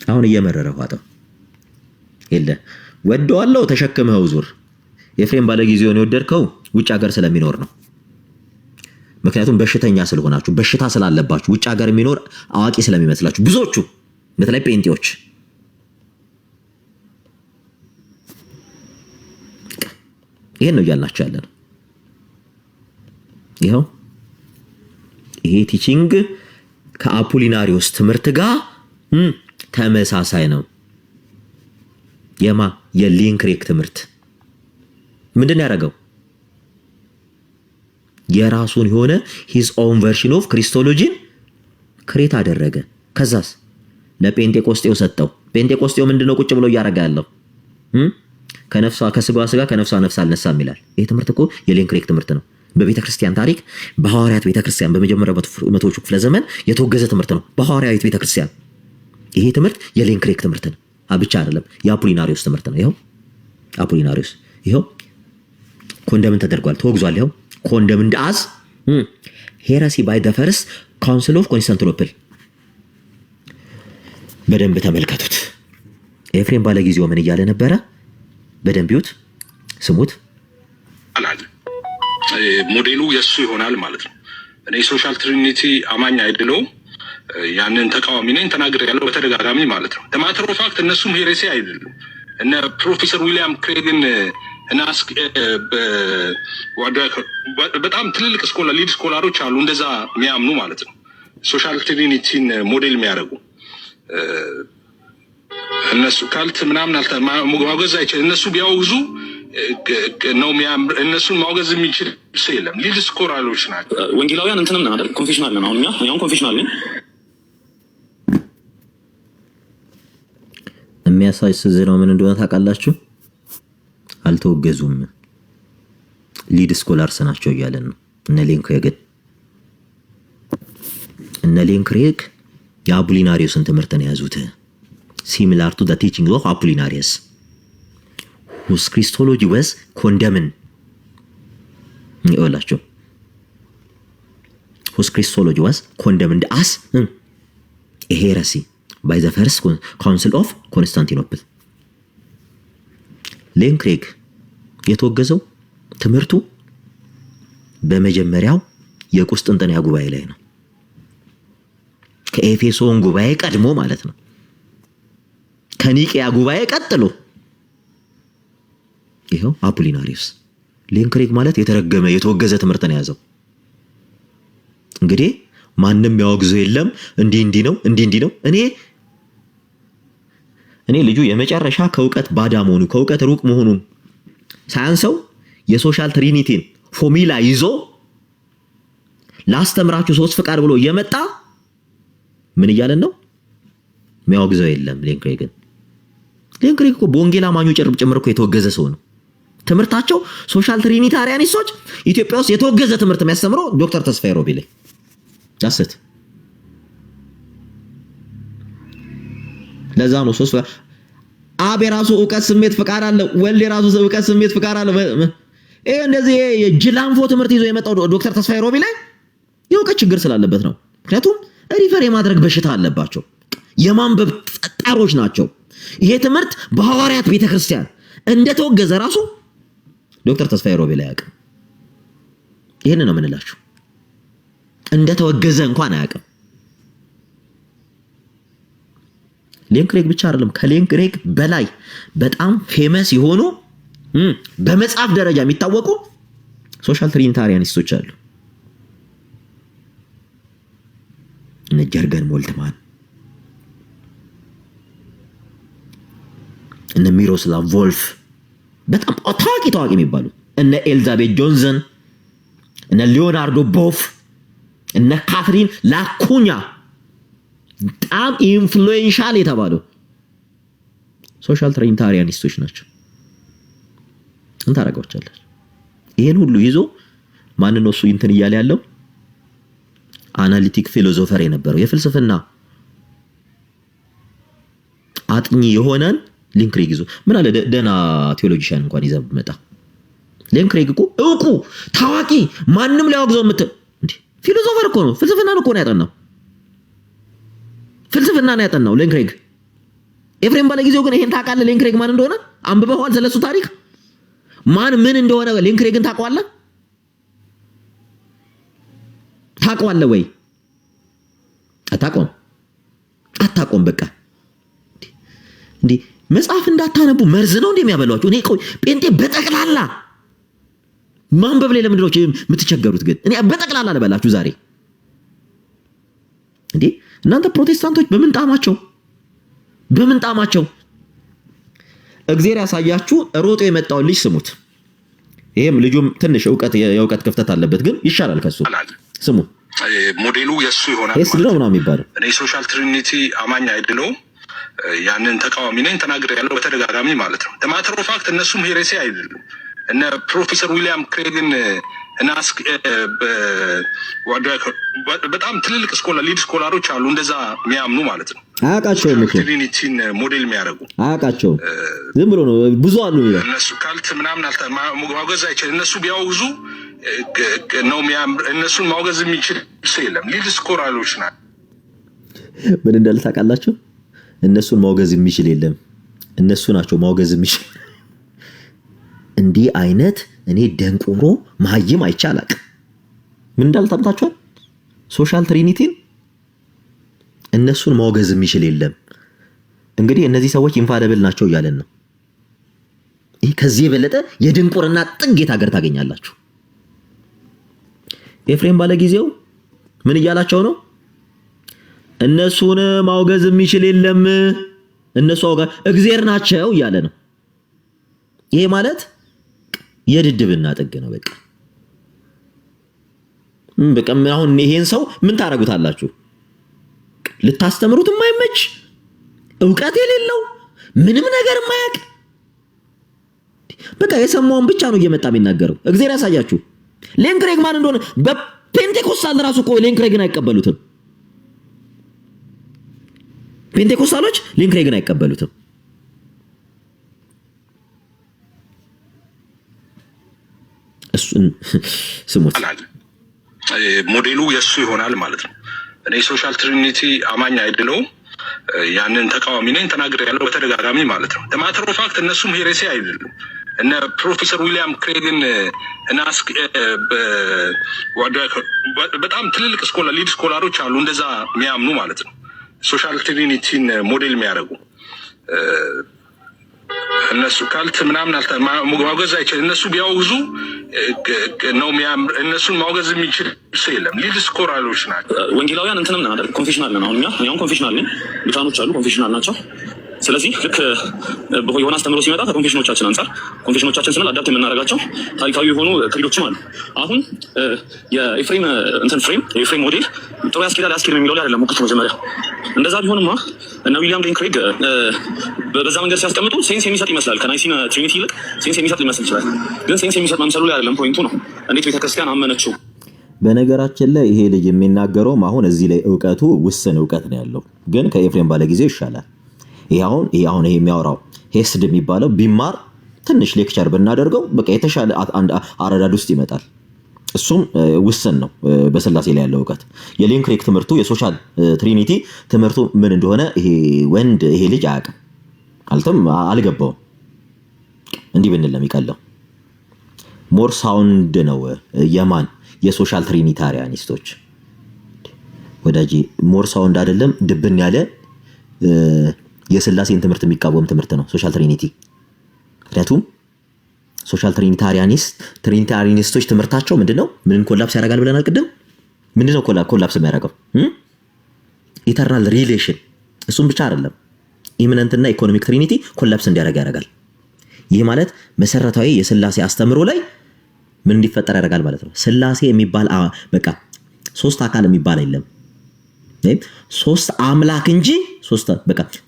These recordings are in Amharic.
አሁን እየመረረው አጣው የለ ወደዋለው ተሸክመው ዙር ኤፍሬም ባለጊዜውን የወደድከው ውጭ ሀገር ስለሚኖር ነው። ምክንያቱም በሽተኛ ስለሆናችሁ በሽታ ስላለባችሁ ውጭ ሀገር የሚኖር አዋቂ ስለሚመስላችሁ ብዙዎቹ በተለይ ጴንጤዎች ይሄን ነው ያላችሁ ያለ ነው። ይሄው ይሄ ቲቺንግ ከአፖሊናሪዮስ ትምህርት ጋር ተመሳሳይ ነው። የሊንክሬክ ትምህርት ምንድን ያደረገው የራሱን የሆነ his own version of ክርስቶሎጂን ክሬት አደረገ። ከዛስ ለጴንጤቆስጤው ሰጠው። ጴንጤቆስጤው ምንድነው ቁጭ ብሎ ያረጋ ያለው ከነፍሷ ከስጋዋ ስጋ ከነፍሷ ነፍስ አልነሳም ይላል። ይሄ ትምህርት እኮ የሊንክሬክ ትምህርት ነው። በቤተ ክርስቲያን ታሪክ በሐዋርያት ቤተ ክርስቲያን በመጀመሪያው መቶዎቹ ክፍለ ዘመን የተወገዘ ትምህርት ነው። በሐዋርያት ቤተ ክርስቲያን ይሄ ትምህርት የሊንክሬክ ትምህርት ነው። ብቻ አይደለም የአፖሊናሪዮስ ትምህርት ነው። ይሄው አፖሊናሪዮስ ይሄው ኮንደምን ተደርጓል፣ ተወግዟል። ይሄው ኮንደምንድ አዝ ሄረሲ ባይ ዘ ፈርስት ካውንስል ኦፍ ኮንስታንቲኖፕል። በደንብ ተመልከቱት። ኤፍሬም ባለጊዜው ምን እያለ ነበረ? በደንብ ይዩት፣ ስሙት። ሞዴሉ የሱ ይሆናል ማለት ነው። እኔ ሶሻል ትሪኒቲ አማኝ አይደለሁም። ያንን ተቃዋሚ ነኝ ተናግሬ ያለው በተደጋጋሚ ማለት ነው። ማተር ኦፍ ፋክት እነሱም ሄሬሲ አይደሉም። እነ ፕሮፌሰር ዊሊያም ክሬግን እና በጣም ትልልቅ ስኮላር ሊድ ስኮላሮች አሉ እንደዛ የሚያምኑ ማለት ነው። ሶሻል ትሪኒቲን ሞዴል የሚያደርጉ እነሱ ካልት ምናምን ማውገዝ አይችልም። እነሱ ቢያወግዙ ነው እነሱን ማውገዝ የሚችል ሰው የለም። ሊድ ስኮላሮች ናቸው። ወንጌላውያን እንትንም ነው አይደል? ኮንፌሽናል ነው። አሁን ኮንፌሽናል ነው። የሚያሳዝነው ምን እንደሆነ ታውቃላችሁ? አልተወገዙም። ሊድ ስኮላርስ ናቸው እያለን ነው። እነ ሊንክሬክ የአፖሊናሪዮስን ትምህርት ነው የያዙት። ሲሚላር ቱ ዘ ቲቺንግ ኦፍ አፖሊናሪዮስ whose Christology was condemned. ይኸውላችሁ whose Christology was condemned as a heresy by the first council of Constantinople. ሊንክሬክ የተወገዘው ትምህርቱ በመጀመሪያው የቁስጥንጥንያ ጉባኤ ላይ ነው። ከኤፌሶን ጉባኤ ቀድሞ ማለት ነው። ከኒቂያ ጉባኤ ቀጥሎ ይሄው አፖሊናሪዮስ። ሊንክሬክ ማለት የተረገመ የተወገዘ ትምህርት ነው ያዘው። እንግዲህ ማንም ያወግዘው የለም። እንዲህ ነው። እኔ ልጁ የመጨረሻ ከእውቀት ባዳ መሆኑ ከእውቀት ሩቅ መሆኑን ሳያንሰው የሶሻል ትሪኒቲን ፎርሙላ ይዞ ላስተምራችሁ ሶስት ፍቃድ ብሎ እየመጣ ምን እያለን ነው? የሚያወግዘው የለም። ሊንክሬክ እኮ በወንጌል አማኙ ጭምር እኮ የተወገዘ ሰው ነው። ትምህርታቸው ሶሻል ትሪኒታሪያኒስቶች ኢትዮጵያ ውስጥ የተወገዘ ትምህርት የሚያስተምረው ዶክተር ተስፋዬ ሮቢሌ ዳሰት። ለዛ ነው ሶስት አብ የራሱ ዕውቀት ስሜት ፍቃድ አለ፣ ወልድ የራሱ ዕውቀት ስሜት ፍቃድ አለ። ይሄ እንደዚህ የጅላንፎ ትምህርት ይዞ የመጣው ዶክተር ተስፋዬ ሮቢሌ የዕውቀት ችግር ስላለበት ነው። ምክንያቱም ሪፈር የማድረግ በሽታ አለባቸው፣ የማንበብ ጠጣሮች ናቸው። ይሄ ትምህርት በሐዋርያት ቤተክርስቲያን እንደተወገዘ ራሱ ዶክተር ተስፋዬ ሮቢሌ አያውቅም። ይሄን ነው የምንላችሁ። እንደተወገዘ እንኳን አያውቅም። ሊንክሬክ ብቻ አይደለም፣ ከሊንክሬክ በላይ በጣም ፌመስ የሆኑ በመጽሐፍ ደረጃ የሚታወቁ ሶሻል ትሪኒታሪያኒስቶች አሉ። እነ ጀርገን ሞልትማን፣ እነ ሚሮስላቭ ቮልፍ በጣም ታዋቂ የሚባሉ እነ ኤልዛቤት ጆንሰን፣ እነ ሊዮናርዶ ቦፍ፣ እነ ካትሪን ላኩኛ በጣም ኢንፍሉዌንሻል የተባሉ ሶሻል ትሪኒታሪያኒስቶች ናቸው። እንታረጋውቻለች። ይሄን ሁሉ ይዞ ማን ነው እሱ እንትን እያለ ያለው? አናሊቲክ ፊሎሶፈር የነበረው የፍልስፍና አጥኚ የሆነን ሊንክሬክ ይዞ ምን አለ ደና ቴዎሎጂያን እንኳን ይዘብ መጣ። ሊንክሬክ እኮ እውቁ ታዋቂ ማንም ሊያወግዘው እንዴ ፊሎሶፈር እኮ ነው። ፍልስፍና ነው ያጠናው። ፍልስፍና ነው ያጠናው ሊንክሬክ። ኤፍሬም ባለጊዜው ግን ይሄን ታውቃለህ? ሊንክሬግ ማን እንደሆነ አንብበዋል? ስለሱ ታሪክ ማን ምን እንደሆነ ሊንክሬግን ታውቀዋለህ? ታውቀዋለህ ወይ? አታውቀውም። በቃ እንዴ መጽሐፍ እንዳታነቡ መርዝ ነው እንደሚያበሏችሁ። እኔ ጴንጤ በጠቅላላ ማንበብ ላይ ለምንድን ነው የምትቸገሩት? ግን እኔ በጠቅላላ ልበላችሁ ዛሬ እንዴ እናንተ ፕሮቴስታንቶች በምን ጣማቸው እግዚአብሔር ያሳያችሁ። ሮጦ የመጣውን ልጅ ስሙት። ይሄም ልጁም ትንሽ የእውቀት ክፍተት አለበት፣ ግን ይሻላል ከሱ። ስሙ። ሞዴሉ የሱ ይሆናል ማለት ነው የሚባለው። እኔ ሶሻል ትሪኒቲ አማኝ አይደለሁም። ያንን ተቃዋሚ ነኝ ተናግሬ ያለው በተደጋጋሚ ማለት ነው። ማተር ኦፍ ፋክት እነሱም ሄሬሲ አይደሉም። እነ ፕሮፌሰር ዊሊያም ክሬግን እና በጣም ትልልቅ ሊድ ስኮላሮች አሉ እንደዛ የሚያምኑ ማለት ነው። አያውቃቸውም እኮ ትሪኒቲን ሞዴል የሚያደርጉ አያውቃቸውም። ዝም ብሎ ነው ብዙ አሉ። እነሱ ካልት ምናምን ማውገዝ አይችልም። እነሱ ቢያወግዙ ነው እነሱን ማውገዝ የሚችል ሰው የለም። ሊድ ስኮላሮች ናቸው። ምን እንዳለ ታውቃላችሁ? እነሱን ማውገዝ የሚችል የለም። እነሱ ናቸው ማውገዝ የሚችል። እንዲህ አይነት እኔ ደንቆሮ ማይም አይቻላቅ። ምን እንዳለ ታምታችኋል? ሶሻል ትሪኒቲን እነሱን ማውገዝ የሚችል የለም። እንግዲህ እነዚህ ሰዎች ኢንፋለብል ናቸው እያለን ነው። ይሄ ከዚህ የበለጠ የድንቁርና ጥግ ሀገር ታገኛላችሁ። ኤፍሬም ባለጊዜው ምን እያላቸው ነው? እነሱን ማውገዝ የሚችል የለም፣ እነሱ እግዚአብሔር ናቸው እያለ ነው። ይሄ ማለት የድድብና ጥግ ነው። በቃ አሁን ይሄን ሰው ምን ታረጉታላችሁ? ልታስተምሩት የማይመች ዕውቀት የሌለው ምንም ነገር የማያውቅ በቃ የሰማውን ብቻ ነው እየመጣ የሚናገረው። እግዚአብሔር ያሳያችሁ። ሊንክሬግ ማን እንደሆነ በፔንቴኮስታል ራሱ እኮ ሊንክሬግን አይቀበሉትም። ፔንቴኮስታሎች ሊንክሬግን አይቀበሉትም። እሱን ስሙት። ሞዴሉ የሱ ይሆናል ማለት ነው። እኔ ሶሻል ትሪኒቲ አማኝ አይደለሁም። ያንን ተቃዋሚ ነኝ ተናግሬ ያለው በተደጋጋሚ ማለት ነው። ማተር ኦፍ ፋክት እነሱም ሄሬሲ አይደሉም። እነ ፕሮፌሰር ዊሊያም ክሬግን እና በጣም ትልልቅ ሊድ ስኮላሮች አሉ እንደዛ የሚያምኑ ማለት ነው። ሶሻል ትሪኒቲን ሞዴል የሚያደርጉ እነሱ ካልት ምናምን ማውገዝ አይችልም። እነሱ ቢያወግዙ ነው እነሱን ማውገዝ የሚችል ሰው የለም። ሊድ ስኮላሮች ናቸው። ወንጌላውያን እንትንም ነው አይደል? ኮንፌሽናል ነው። አሁን ኮንፌሽናል ነን። ሉትራኖች አሉ ኮንፌሽናል ናቸው። ስለዚህ ልክ የሆነ አስተምሮ ሲመጣ ከኮንፌሽኖቻችን አንጻር ኮንፌሽኖቻችን ስንል አዳፕት የምናደርጋቸው ታሪካዊ የሆኑ ክሪዶችም አሉ። አሁን የኤፍሬም የኤፍሬም ሞዴል ጥሩ ያስኬዳል አያስኬድም የሚለው ላይ አይደለም ሙግቱ። መጀመሪያ እንደዛ ቢሆንማ እና ዊሊያም ሌን ክሬግ በዛ መንገድ ሲያስቀምጡ ሴንስ የሚሰጥ ይመስላል። ከናይሲን ትሪኒቲ ይልቅ ሴንስ የሚሰጥ ሊመስል ይችላል። ግን ሴንስ የሚሰጥ መምሰሉ ላይ አይደለም ፖይንቱ ነው። እንዴት ቤተክርስቲያን አመነችው። በነገራችን ላይ ይሄ ልጅ የሚናገረውም አሁን እዚህ ላይ እውቀቱ ውስን እውቀት ነው ያለው፣ ግን ከኤፍሬም ባለጊዜው ይሻላል። ይሄ አሁን ይሄ የሚያወራው ሄስድ የሚባለው ቢማር ትንሽ ሌክቸር ብናደርገው በቃ የተሻለ አንድ አረዳድ ውስጥ ይመጣል። እሱም ውስን ነው በስላሴ ላይ ያለው እውቀት። የሊንክሬግ ትምህርቱ የሶሻል ትሪኒቲ ትምህርቱ ምን እንደሆነ ይሄ ልጅ አያውቅም፣ አልገባውም። እንዲህ ብንል ለሚቀለው ሞር ሳውንድ ነው የማን የሶሻል ትሪኒታሪያኒስቶች ወዳጂ ሞር ሳውንድ አይደለም፣ ድብን ያለ የስላሴን ትምህርት የሚቃወም ትምህርት ነው ሶሻል ትሪኒቲ። ምክንያቱም ሶሻል ትሪኒታሪያኒስቶች ትምህርታቸው ምንድነው? ምን ኮላፕስ ያደርጋል ብለናል ቅድም። ምንድነው ኮላፕስ የሚያደርገው? ኢተርናል ሪሌሽን። እሱም ብቻ አይደለም፣ ኢሚነንትና ኢኮኖሚክ ትሪኒቲ ኮላፕስ እንዲያደርግ ያደርጋል። ይህ ማለት መሰረታዊ የስላሴ አስተምሮ ላይ ምን እንዲፈጠር ያደርጋል ማለት ነው። ስላሴ የሚባል በቃ ሶስት አካል የሚባል የለም፣ ሶስት አምላክ እንጂ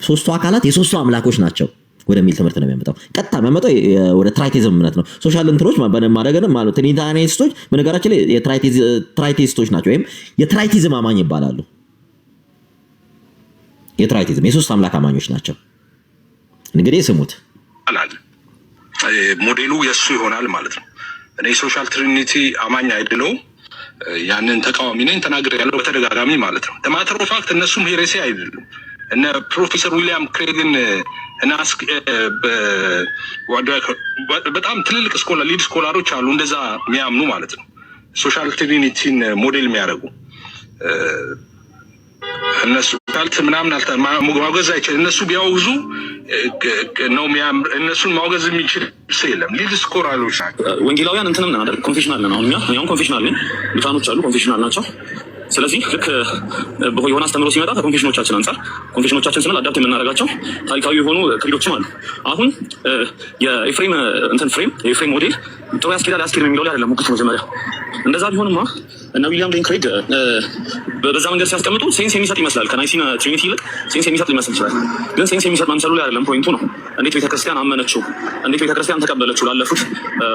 ሶስቱ አካላት የሶስቱ አምላኮች ናቸው ወደሚል ትምህርት ነው የሚያመጣው። ቀጥታ የሚያመጣው ወደ ትራይቲዝም እምነት ነው። ሶሻል እንትኖች ማለት ትሪኒታሪያኒስቶች በነገራችን ላይ የትራይቲስቶች ናቸው፣ ወይም የትራይቲዝም አማኝ ይባላሉ። የትራይቲዝም የሶስት አምላክ አማኞች ናቸው። እንግዲህ ስሙት። ሞዴሉ የሱ ይሆናል ማለት ነው። እኔ ሶሻል ትሪኒቲ አማኝ አይደለሁም። ያንን ተቃዋሚ ነኝ ተናግሬ ያለው በተደጋጋሚ ማለት ነው። ማተር ኦፍ ፋክት እነሱም ሄሬሲ አይደሉም። እነ ፕሮፌሰር ዊሊያም ክሬግን እና በጣም ትልልቅ ሊድ ስኮላሮች አሉ እንደዛ የሚያምኑ ማለት ነው። ሶሻል ትሪኒቲን ሞዴል የሚያደርጉ እነሱ ካልት ምናምን ማውገዝ አይችል እነሱ ቢያወግዙ ነው እነሱን ማውገዝ የሚችል ሰው የለም። ሊድ ስኮላሮች ናቸው። ወንጌላውያን እንትንም ነን አይደል? ኮንፌሽናል ነን። አሁን ኮንፌሽናል ነን። ሉተራኖች አሉ ኮንፌሽናል ናቸው። ስለዚህ ልክ የሆነ አስተምሮ ሲመጣ ከኮንፌሽኖቻችን አንጻር ኮንፌሽኖቻችን ስንል አዳፕት የምናደርጋቸው ታሪካዊ የሆኑ ክሪዶችም አሉ። አሁን የኤፍሬም የኤፍሬም ሞዴል ጥሩ ያስኬዳል አያስኬድም የሚለው ላይ አይደለም ሙግቱ። መጀመሪያ እንደዛ ቢሆንማ እና ዊሊያም ሌን ክሬግ በዛ መንገድ ሲያስቀምጡ ሴንስ የሚሰጥ ይመስላል። ከናይሲን ትሪኒቲ ይልቅ ሴንስ የሚሰጥ ሊመስል ይችላል። ግን ሴንስ የሚሰጥ መምሰሉ ላይ አይደለም ፖይንቱ ነው። እንዴት ቤተክርስቲያን አመነችው፣ እንዴት ቤተክርስቲያን ተቀበለችው ላለፉት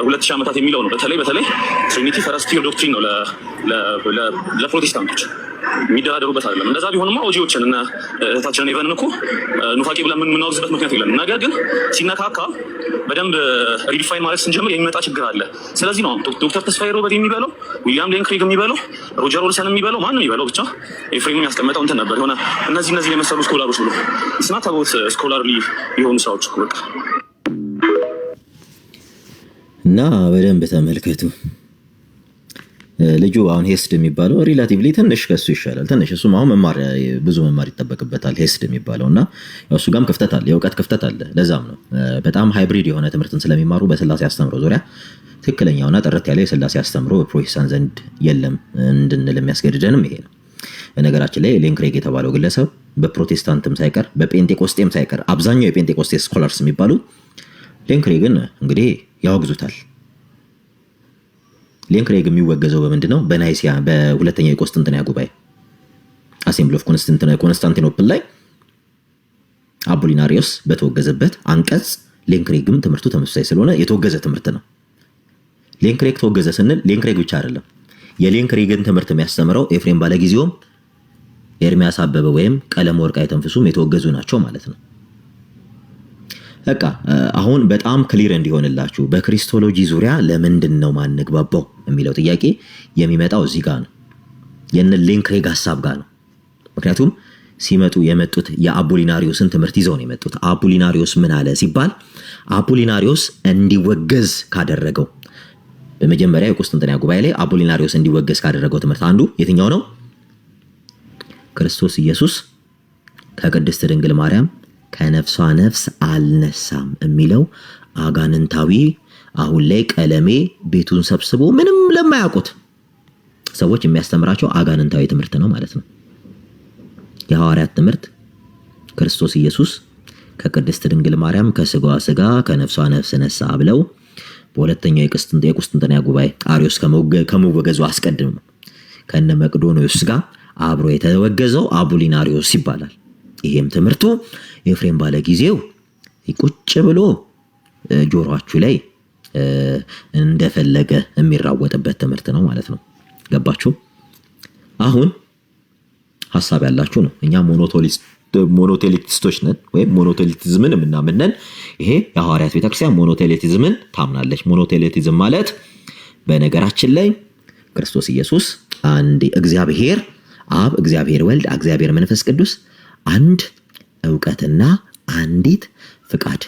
2000 ዓመታት የሚለው ነው። በተለይ ትሪኒቲ ፈረስት ቲር ዶክትሪን ነው ለፕሮቴስታንቶች የሚደራደሩበት አይደለም። እንደዛ ቢሆንማ ኦጂዎችን እና እህታችንን ኤቨንን እኮ ኑፋቄ ብለን የምናወግዝበት ምክንያት የለም። ነገር ግን ሲነካካ በደንብ ሪዲፋይን ማለት ስንጀምር የሚመጣ ችግር አለ። ስለዚህ ነው ዶክተር ተስፋዬ ሮበርት የሚበለው፣ ዊሊያም ሌን ክሬግ የሚበለው፣ ሮጀር ኦልሰን የሚበለው፣ ማንም የሚበለው ብቻ ኤፍሬም ያስቀመጠው እንትን ነበር የሆነ እነዚህ የመሰሉ ስኮላሮች ብሎ ስና ተቦት ስኮላርሊ የሆኑ ሰዎች በቃ እና በደንብ ተመልከቱ። ልጁ አሁን ሄስድ የሚባለው ሪላቲቭሊ ትንሽ ከሱ ይሻላል። ትንሽ እሱም አሁን ብዙ መማር ይጠበቅበታል ሄስድ የሚባለው እና እሱ ጋም ክፍተት አለ፣ የእውቀት ክፍተት አለ። ለዛም ነው በጣም ሃይብሪድ የሆነ ትምህርትን ስለሚማሩ በስላሴ አስተምሮ ዙሪያ ትክክለኛውና ጥርት ያለ የስላሴ አስተምሮ በፕሮቴስታንት ዘንድ የለም እንድንል የሚያስገድደንም ይሄ ነው። በነገራችን ላይ ሌን ክሬግ የተባለው ግለሰብ በፕሮቴስታንትም ሳይቀር በጴንጤቆስጤም ሳይቀር አብዛኛው የጴንጤቆስጤ ስኮላርስ የሚባሉ ሌን ክሬግን እንግዲህ ያወግዙታል። ሌን ክሬግ የሚወገዘው በምንድን ነው? በናይሲያ በሁለተኛው የቆስጥንጥንያ ጉባኤ አሴምብሊ ኦፍ ኮንስታንቲኖፕል ላይ አፖሊናሪዮስ በተወገዘበት አንቀጽ ሌን ክሬግም ትምህርቱ ተመሳሳይ ስለሆነ የተወገዘ ትምህርት ነው። ሌን ክሬግ ተወገዘ ስንል ሌን ክሬግ ብቻ አይደለም። የሌን ክሬግን ትምህርት የሚያስተምረው ኤፍሬም ባለጊዜውም ኤርሚያስ አበበ ወይም ቀለም ወርቅ አይተንፍሱም የተወገዙ ናቸው ማለት ነው። በቃ አሁን በጣም ክሊር እንዲሆንላችሁ በክሪስቶሎጂ ዙሪያ ለምንድን ነው ማንግባባው የሚለው ጥያቄ የሚመጣው እዚህ ጋር ነው፣ የነ ሌን ክሬግ ሐሳብ ጋር ነው። ምክንያቱም ሲመጡ የመጡት የአፖሊናሪዮስን ትምህርት ይዘው ነው የመጡት። አፖሊናሪዮስ ምን አለ ሲባል አፖሊናሪዮስ እንዲወገዝ ካደረገው በመጀመሪያ የቆስጥንጥንያ ጉባኤ ላይ አፖሊናሪዮስ እንዲወገዝ ካደረገው ትምህርት አንዱ የትኛው ነው? ክርስቶስ ኢየሱስ ከቅድስት ድንግል ማርያም ከነፍሷ ነፍስ አልነሳም የሚለው አጋንንታዊ አሁን ላይ ቀለሜ ቤቱን ሰብስቦ ምንም ለማያውቁት ሰዎች የሚያስተምራቸው አጋንንታዊ ትምህርት ነው ማለት ነው። የሐዋርያት ትምህርት ክርስቶስ ኢየሱስ ከቅድስት ድንግል ማርያም ከስጋዋ ስጋ ከነፍሷ ነፍስ ነሳ ብለው በሁለተኛው የቁስጥንጥንያ ጉባኤ አሪዮስ ከመወገዙ አስቀድሞ ከነ መቅዶኒዮስ ጋር አብሮ የተወገዘው አፖሊናሪዮስ ይባላል። ይሄም ትምህርቱ ኤፍሬም ባለጊዜው ቁጭ ብሎ ጆሮአችሁ ላይ እንደፈለገ የሚራወጥበት ትምህርት ነው ማለት ነው። ገባችሁ? አሁን ሐሳብ ያላችሁ ነው። እኛ ሞኖቴሊቲስቶች ነን ወይም ሞኖቴሊቲዝምን የምናምነን። ይሄ የሐዋርያት ቤተክርስቲያን ሞኖቴሊቲዝምን ታምናለች። ሞኖቴሊቲዝም ማለት በነገራችን ላይ ክርስቶስ ኢየሱስ አንድ እግዚአብሔር አብ፣ እግዚአብሔር ወልድ፣ እግዚአብሔር መንፈስ ቅዱስ አንድ ዕውቀትና አንዲት ፍቃድ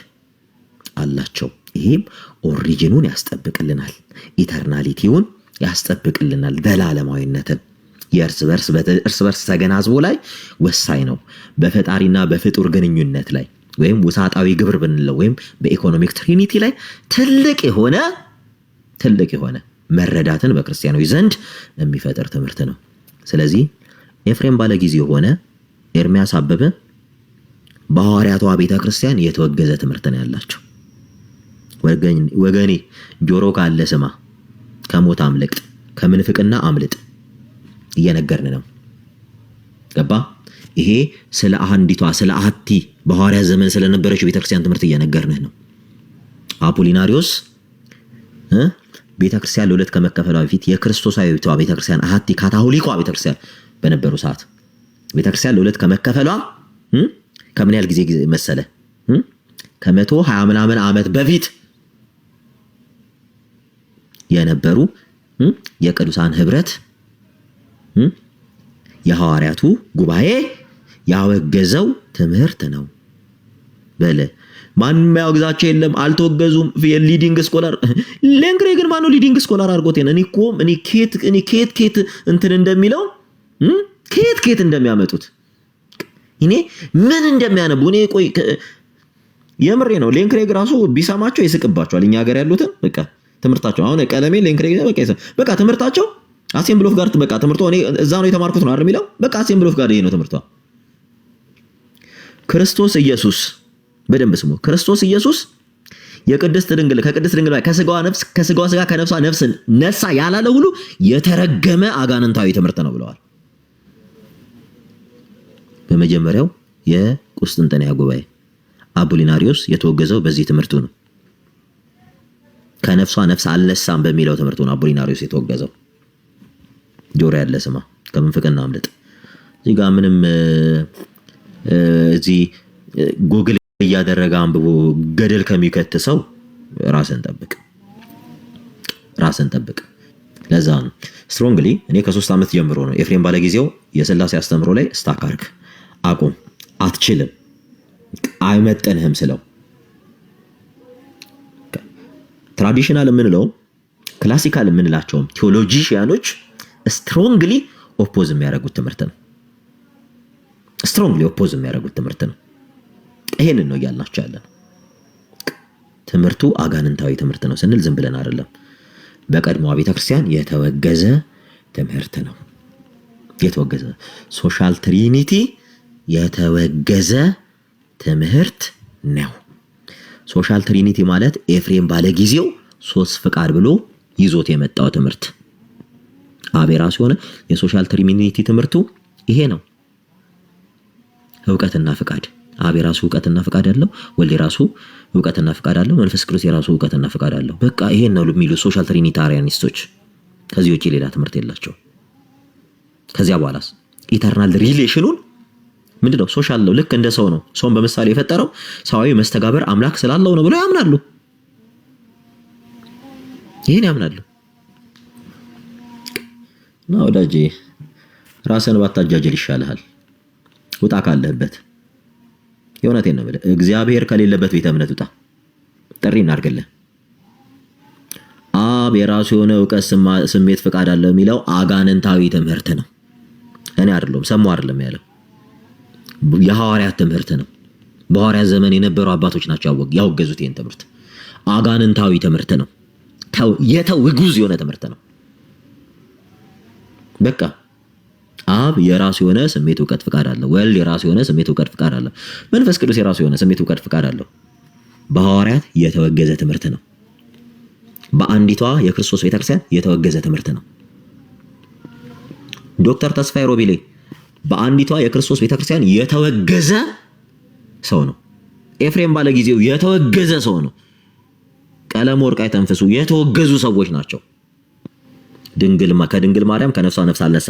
አላቸው። ይሄም ኦሪጂኑን ያስጠብቅልናል፣ ኢተርናሊቲውን ያስጠብቅልናል፣ ዘላለማዊነትን። የእርስ በርስ ተገናዝቦ ላይ ወሳኝ ነው። በፈጣሪና በፍጡር ግንኙነት ላይ ወይም ውሳጣዊ ግብር ብንለው ወይም በኢኮኖሚክ ትሪኒቲ ላይ ትልቅ የሆነ መረዳትን በክርስቲያኖች ዘንድ የሚፈጥር ትምህርት ነው። ስለዚህ ኤፍሬም ባለጊዜ የሆነ ኤርሚያስ አበበ በሐዋርያቷ ቤተክርስቲያን የተወገዘ ትምህርት ነው ያላቸው። ወገኔ ጆሮ ካለ ስማ፣ ከሞት አምልጥ፣ ከምንፍቅና አምልጥ እየነገርን ነው። ገባ? ይሄ ስለ አንዲቷ ስለ አቲ በሐዋርያ ዘመን ስለነበረች ቤተክርስቲያን ትምህርት እየነገርንህ ነው። አፖሊናሪዮስ ቤተክርስቲያን ለሁለት ከመከፈሏ በፊት የክርስቶሳዊቷ ቤተክርስቲያን አቲ ካቶሊኳ ቤተክርስቲያን በነበሩ ሰዓት ቤተክርስቲያን ለሁለት ከመከፈሏ ከምን ያህል ጊዜ መሰለ? 120 ምናምን ዓመት በፊት የነበሩ የቅዱሳን ህብረት የሐዋርያቱ ጉባኤ ያወገዘው ትምህርት ነው በለ። ማንም ያወግዛቸው የለም፣ አልተወገዙም። የሊዲንግ ስኮላር ሌንግሬ ግን ማነው ሊዲንግ ስኮላር አድርጎት? እኔ ኬት እንትን እንደሚለው ኬት እንደሚያመጡት እኔ ምን እንደሚያነቡ እኔ ቆይ የምሬ ነው። ሌንክሬግ ራሱ ቢሰማቸው ይስቅባቸዋል። እኛ ሀገር ያሉትን በቃ ትምህርታቸው አሁን ቀለሜ ሌንክሬግ በቃ ትምህርታቸው አሴምብል ኦፍ ጋድ በቃ ትምህርቱ እኔ እዛ ነው የተማርኩት ነው አይደል የሚለው። በቃ አሴምብል ኦፍ ጋድ ይሄ ነው ትምህርቷ። ክርስቶስ ኢየሱስ በደንብ ስሙ። ክርስቶስ ኢየሱስ ከቅድስት ድንግል ከስጋዋ ስጋ ከነፍሷ ነፍስን ነሳ ያላለ ሁሉ የተረገመ አጋንንታዊ ትምህርት ነው ብለዋል። በመጀመሪያው የቁስጥንጥንያ ጉባኤ አፖሊናሪዮስ የተወገዘው በዚህ ትምህርቱ ነው። ከነፍሷ ነፍስ አልነሳም በሚለው ትምህርቱ ነው አፖሊናሪዮስ የተወገዘው። ጆሮ ያለ ስማ፣ ከምንፍቅና አምልጥ። እዚህ ጋር ምንም እዚህ ጉግል እያደረገ አንብቦ ገደል ከሚከት ሰው ራስን ጠብቅ። ለዛ ነው ስትሮንግሊ እኔ ከ3 ዓመት ጀምሮ ነው ኤፍሬም ባለጊዜው የሥላሴ አስተምሮ ላይ ስታካርክ አቁም፣ አትችልም፣ አይመጠንህም ስለው ትራዲሽናል የምንለው ክላሲካል የምንላቸውም ቴዎሎጂያኖች ስትሮንግሊ ኦፖዝ የሚያደርጉት ትምህርት ነው። ይሄንን ነው እያልናቸው ያለን። ትምህርቱ አጋንንታዊ ትምህርት ነው ስንል ዝም ብለን አይደለም። በቀድሞዋ ቤተክርስቲያን የተወገዘ ትምህርት ነው። የተወገዘ ሶሻል ትሪኒቲ የተወገዘ ትምህርት ነው። ሶሻል ትሪኒቲ ማለት ኤፍሬም ባለጊዜው 3 ፍቃድ ብሎ ይዞት የመጣው ትምህርት አብ የራሱ የሆነ የሶሻል ትሪኒቲ ትምህርቱ ይሄ ነው። ዕውቀትና ፍቃድ አብ የራሱ ዕውቀትና ፍቃድ አለው፣ ወልድ የራሱ ዕውቀትና ፍቃድ አለው፣ መንፈስ ቅዱስ የራሱ ዕውቀትና ፍቃድ አለው። በቃ ይሄን ነው የሚሉ ሶሻል ትሪኒታሪያኒስቶች። ከዚህ ውጪ ሌላ ትምህርት የላቸው። ከዚያ በኋላስ ኢተርናል ሪሌሽኑን ምንድነው? ሶሻል ነው። ልክ እንደ ሰው ነው። ሰውን በምሳሌ የፈጠረው ሰዋዊ መስተጋበር አምላክ ስላለው ነው ብለው ያምናሉ። ይሄን ያምናሉ። እና ወዳጄ ራስን ባታጃጅል ይሻልሃል። ውጣ ካለህበት። የእውነቴን ነው የምልህ። እግዚአብሔር ከሌለበት ቤተ እምነት ውጣ። ጥሪ እናድርግልህ። አብ የራሱ የሆነ ዕውቀት፣ ስሜት፣ ፍቃድ አለው የሚለው አጋንንታዊ ትምህርት ነው። እኔ አይደለም ሰሙ አይደለም ያለው፣ የሐዋርያት ትምህርት ነው። በሐዋርያት ዘመን የነበሩ አባቶች ናቸው ያወገዙት ይህን ትምህርት። አጋንንታዊ ትምህርት ነው። ውጉዝ የሆነ ትምህርት ነው። በቃ አብ የራሱ የሆነ ስሜት፣ ዕውቀት፣ ፍቃድ አለው። ወልድ የራሱ የሆነ ስሜት፣ ዕውቀት፣ ፍቃድ አለው። መንፈስ ቅዱስ የራሱ የሆነ ስሜት፣ ዕውቀት፣ ፍቃድ አለው። በሐዋርያት የተወገዘ ትምህርት ነው። በአንዲቷ የክርስቶስ ቤተክርስቲያን የተወገዘ ትምህርት ነው። ዶክተር ተስፋዬ ሮቢሌ በአንዲቷ የክርስቶስ ቤተክርስቲያን የተወገዘ ሰው ነው። ኤፍሬም ባለጊዜው የተወገዘ ሰው ነው። ቀለም ወርቅ አይተንፍሱ የተወገዙ ሰዎች ናቸው። ከድንግል ማርያም ከነፍሷ ነፍስ አልነሳ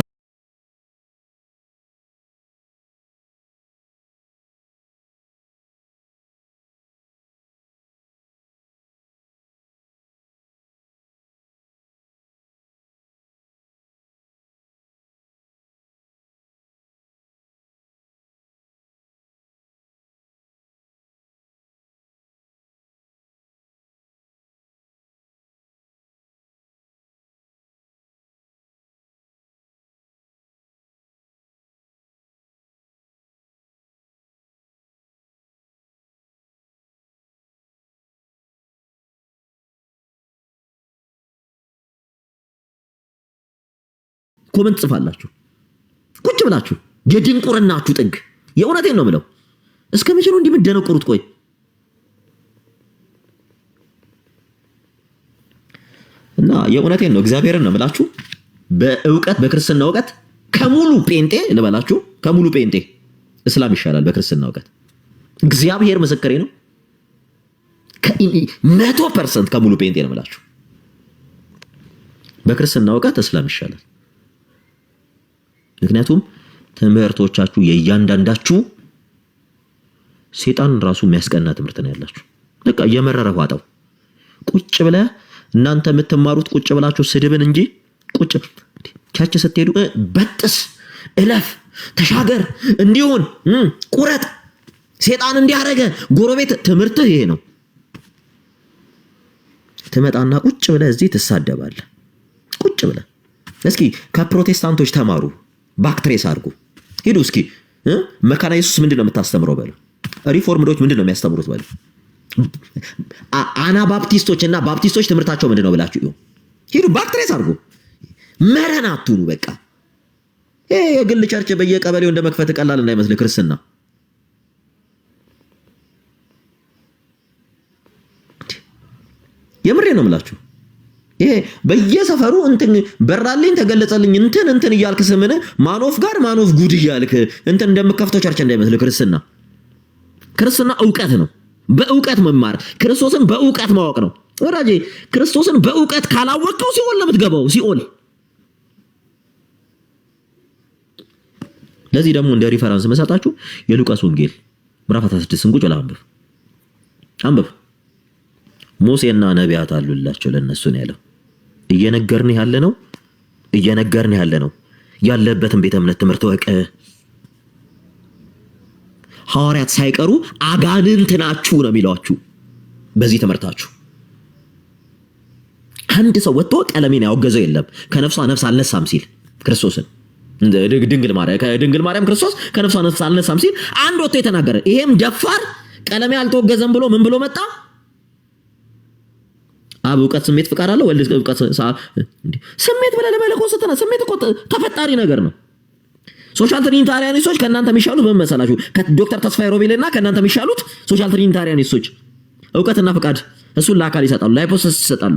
ኮመንት ጽፋላችሁ ቁጭ ብላችሁ የድንቁርናችሁ ጥግ። የእውነቴን ነው የምለው። እስከ መቼ ነው እንዲህ የምትደነቁሩት? ቆይ እና የእውነቴን ነው እግዚአብሔርን ነው የምላችሁ። በእውቀት በክርስትና እውቀት ከሙሉ ጴንጤ ልበላችሁ፣ ከሙሉ ጴንጤ እስላም ይሻላል በክርስትና እውቀት። እግዚአብሔር ምስክሬ ነው። 100% ከሙሉ ጴንጤ ነው የምላችሁ። በክርስትና እውቀት እስላም ይሻላል። ምክንያቱም ትምህርቶቻችሁ የእያንዳንዳችሁ ሴጣን ራሱ የሚያስቀና ትምህርት ነው ያላችሁ። በቃ እየመረረ ዋጣው። ቁጭ ብለህ እናንተ የምትማሩት ቁጭ ብላችሁ ስድብን እንጂ ቁጭ ቻች ስትሄዱ በጥስ እለፍ ተሻገር፣ እንዲሁን ቁረጥ፣ ሴጣን እንዲያረገ ጎረቤት ትምህርትህ ይሄ ነው። ትመጣና ቁጭ ብለህ እዚህ ትሳደባለህ። ቁጭ ብለህ እስኪ ከፕሮቴስታንቶች ተማሩ፣ ባክትሬስ አድርጉ። ሂዱ እስኪ መካነ ኢየሱስ ምንድነው የምታስተምረው በሉ። ሪፎርምዶች ምንድነው የሚያስተምሩት በሉ። አናባፕቲስቶች እና ባፕቲስቶች ትምህርታቸው ምንድነው ብላችሁ ሂዱ፣ ባክትሬስ አድርጉ። መረን አትሁኑ። በቃ ይሄ የግል ቸርች በየቀበሌው እንደ መክፈት ቀላል እንዳይመስል ክርስትና። የምሬ ነው የምላችሁ። ይሄ በየሰፈሩ እንትን በራልኝ ተገለጸልኝ እንትን እያልክ ስምን ማኖፍ ጋር ማኖፍ ጉድ እያልክ እንትን እንደምከፍተው ቸርች እንዳይመስል ክርስትና። ክርስትና ዕውቀት ነው። በዕውቀት መማር፣ ክርስቶስን በዕውቀት ማወቅ ነው ወዳጄ። ክርስቶስን በዕውቀት ካላወቀው ሲኦል ለምትገባው ሲኦል። ለዚህ ደግሞ እንደ ሪፈረንስ መሰጣችሁ የሉቃስ ወንጌል ምዕራፍ 16 ቁጭ ብለህ አንብብ። ሙሴና ነቢያት አሉላቸው ለነሱ ነው ያለው። እየነገርን ያለ ነው ያለበትን ቤተ እምነት ትምህርት ወቀ ሐዋርያት ሳይቀሩ አጋንንት ናችሁ ነው የሚሏችሁ በዚህ ትምህርታችሁ። አንድ ሰው ወጥቶ ቀለሜን ያወገዘው የለም ከነፍሷ ነፍስ አልነሳም ሲል ክርስቶስን ድንግል ማርያም ክርስቶስ ከነፍሷ ነፍስ አልነሳም ሲል አንድ ወጥቶ የተናገረ ይሄም ደፋር ቀለሜ አልተወገዘም ብሎ ምን ብሎ መጣ? አብ ዕውቀት ስሜት ፍቃድ አለው ወልድ ዕውቀት ስሜት ብለህ ለመለኮት ስትና ስሜት እኮ ተፈጣሪ ነገር ነው። ሶሻል ትሪኒታሪያኒስቶች ከእናንተ የሚሻሉት ምን መሰላችሁ? ከዶክተር ተስፋዬ ሮቤልና ከእናንተ የሚሻሉት ሶሻል ትሪኒታሪያኒስቶች ዕውቀትና ፍቃድ እሱን ለአካል ይሰጣሉ፣ ለሃይፖስስ ይሰጣሉ።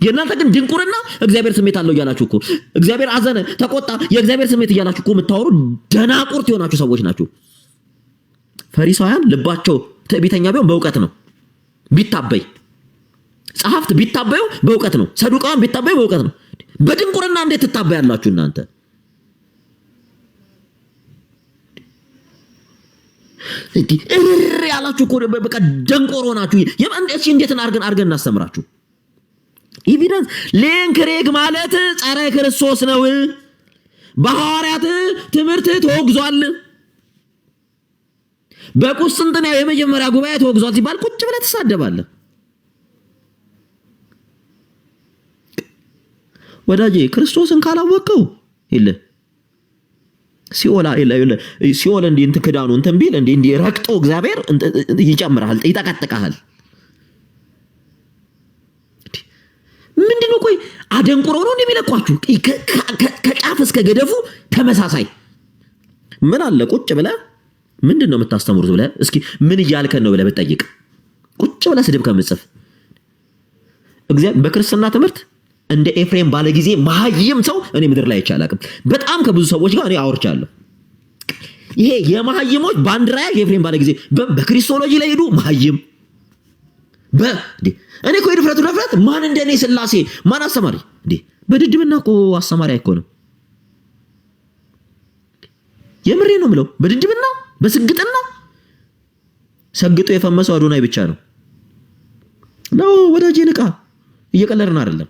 የእናንተ ግን ድንቁርና እግዚአብሔር ስሜት አለው እያላችሁ እኮ እግዚአብሔር አዘነ፣ ተቆጣ፣ የእግዚአብሔር ስሜት እያላችሁ እኮ የምታወሩ ደናቁርት የሆናችሁ ሰዎች ናችሁ። ፈሪሳውያን ልባቸው ትዕቢተኛ ቢሆን በእውቀት ነው ቢታበይ፣ ጸሐፍት ቢታበዩ በእውቀት ነው፣ ሰዱቃውያን ቢታበዩ በእውቀት ነው። በድንቁርና እንዴት ትታበያላችሁ እናንተ? እሪ ያላችሁ እኮ በቃ ደንቆሮ ናችሁ። የማንደስ እንዴት አድርገን እናስተምራችሁ? ኤቪደንስ ሌንክሬግ ማለት ጸረ ክርስቶስ ነው። በሐዋርያት ትምህርት ተወግዟል። በቁስጥንጥንያ የመጀመሪያ ጉባኤ ተወግዟል ሲባል ቁጭ ብለህ ትሳደባለህ። ወዳጄ ክርስቶስን ካላወቀው ይለ ሲኦል እንዲህ እንትን ክዳኑ እንትን ቢል እንዲህ ረግጦ እግዚአብሔር ይጨምራል፣ ይጠቀጥቃል። ምንድነው? ቆይ አደንቁሮ ነው እንደሚለቋችሁ ከጫፍ እስከ ገደፉ ተመሳሳይ። ምን አለ ቁጭ ብለህ ምንድነው የምታስተምሩት ብለህ እስኪ ምን እያልከን ነው ብለህ ብትጠይቅ፣ ቁጭ ብለህ ስድብ ከምጽፍ እግዚአብሔር በክርስትና ትምህርት እንደ ኤፍሬም ባለ ጊዜ መሐይም ሰው እኔ ምድር ላይ አይቻላቅም። በጣም ከብዙ ሰዎች ጋር እኔ አውርቻለሁ። ይሄ የመሐይሞች ባንዲራ የኤፍሬም ባለ ጊዜ በክሪስቶሎጂ ላይ ሄዱ መሐይም እኔ እኮ ድፍረት ማን እንደኔ ስላሴ ማን አስተማሪ እንዴ? በድድብና እኮ አስተማሪ አይኮንም። የምሬ ነው የምለው። በድድብና በስግጥና ሰግጦ የፈመሰው አዶናይ ብቻ ነው። ወዳጄ ንቃ፣ እየቀለድን አይደለም።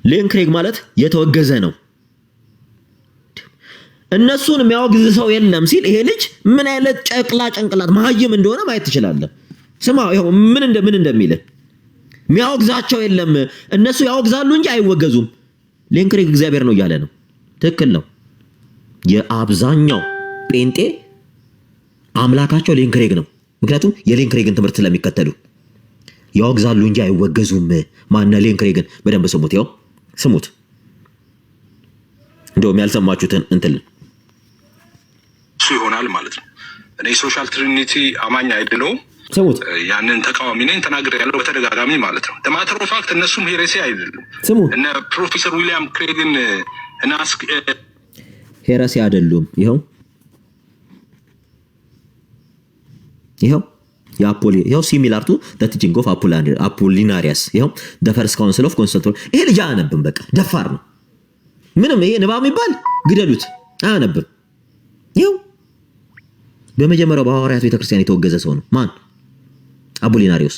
ሌንክሬግ ማለት የተወገዘ ነው። እነሱን የሚያወግዝ ሰው የለም ሲል ይሄ ልጅ ምን አይነት ጨቅላ ጭንቅላት መሐይም እንደሆነ ማየት ትችላለህ። ስማ ይሄው ምን እንደሚል የሚያወግዛቸው የለም። እነሱ ያወግዛሉ እንጂ አይወገዙም። ሌንክሬግ እግዚአብሔር ነው እያለ ነው። ትክክል ነው። የአብዛኛው ጴንጤ አምላካቸው ሌንክሬግ ነው። ምክንያቱም የሌንክሬግን ትምህርት ስለሚከተሉ ያወግዛሉ እንጂ አይወገዙም። ማን ሌንክሬግን በደንብ ስሙት። ያው ስሙት። እንደውም ያልሰማችሁትን እንትን እሱ ይሆናል ማለት ነው። እኔ ሶሻል ትሪኒቲ አማኝ አይደለሁም። ስሙት። ያንን ተቃዋሚ ነኝ ተናግሬያለሁ በተደጋጋሚ ማለት ነው። ማተር ኦፍ ፋክት እነሱም ሄሬሲ አይደሉም። ስሙ እነ ፕሮፌሰር ዊሊያም ክሬግን እና ሄሬሲ አይደሉም። ይኸው ይኸው ሲሚላር ቱ ዘ ቲቺንግ ኦፍ አፖሊናሪያስ ይኸው ዘ ፈርስት ካውንስል ኦፍ ኮንስታንቲኖፕል። ይሄ ልጅ አያነብም። በቃ ደፋር ነው። ምንም ይሄ ንባብ የሚባል ግደሉት፣ አያነብም። ይኸው በመጀመሪያው በሐዋርያት ቤተክርስቲያን የተወገዘ ሰው ነው። ማን? አፖሊናሪዮስ።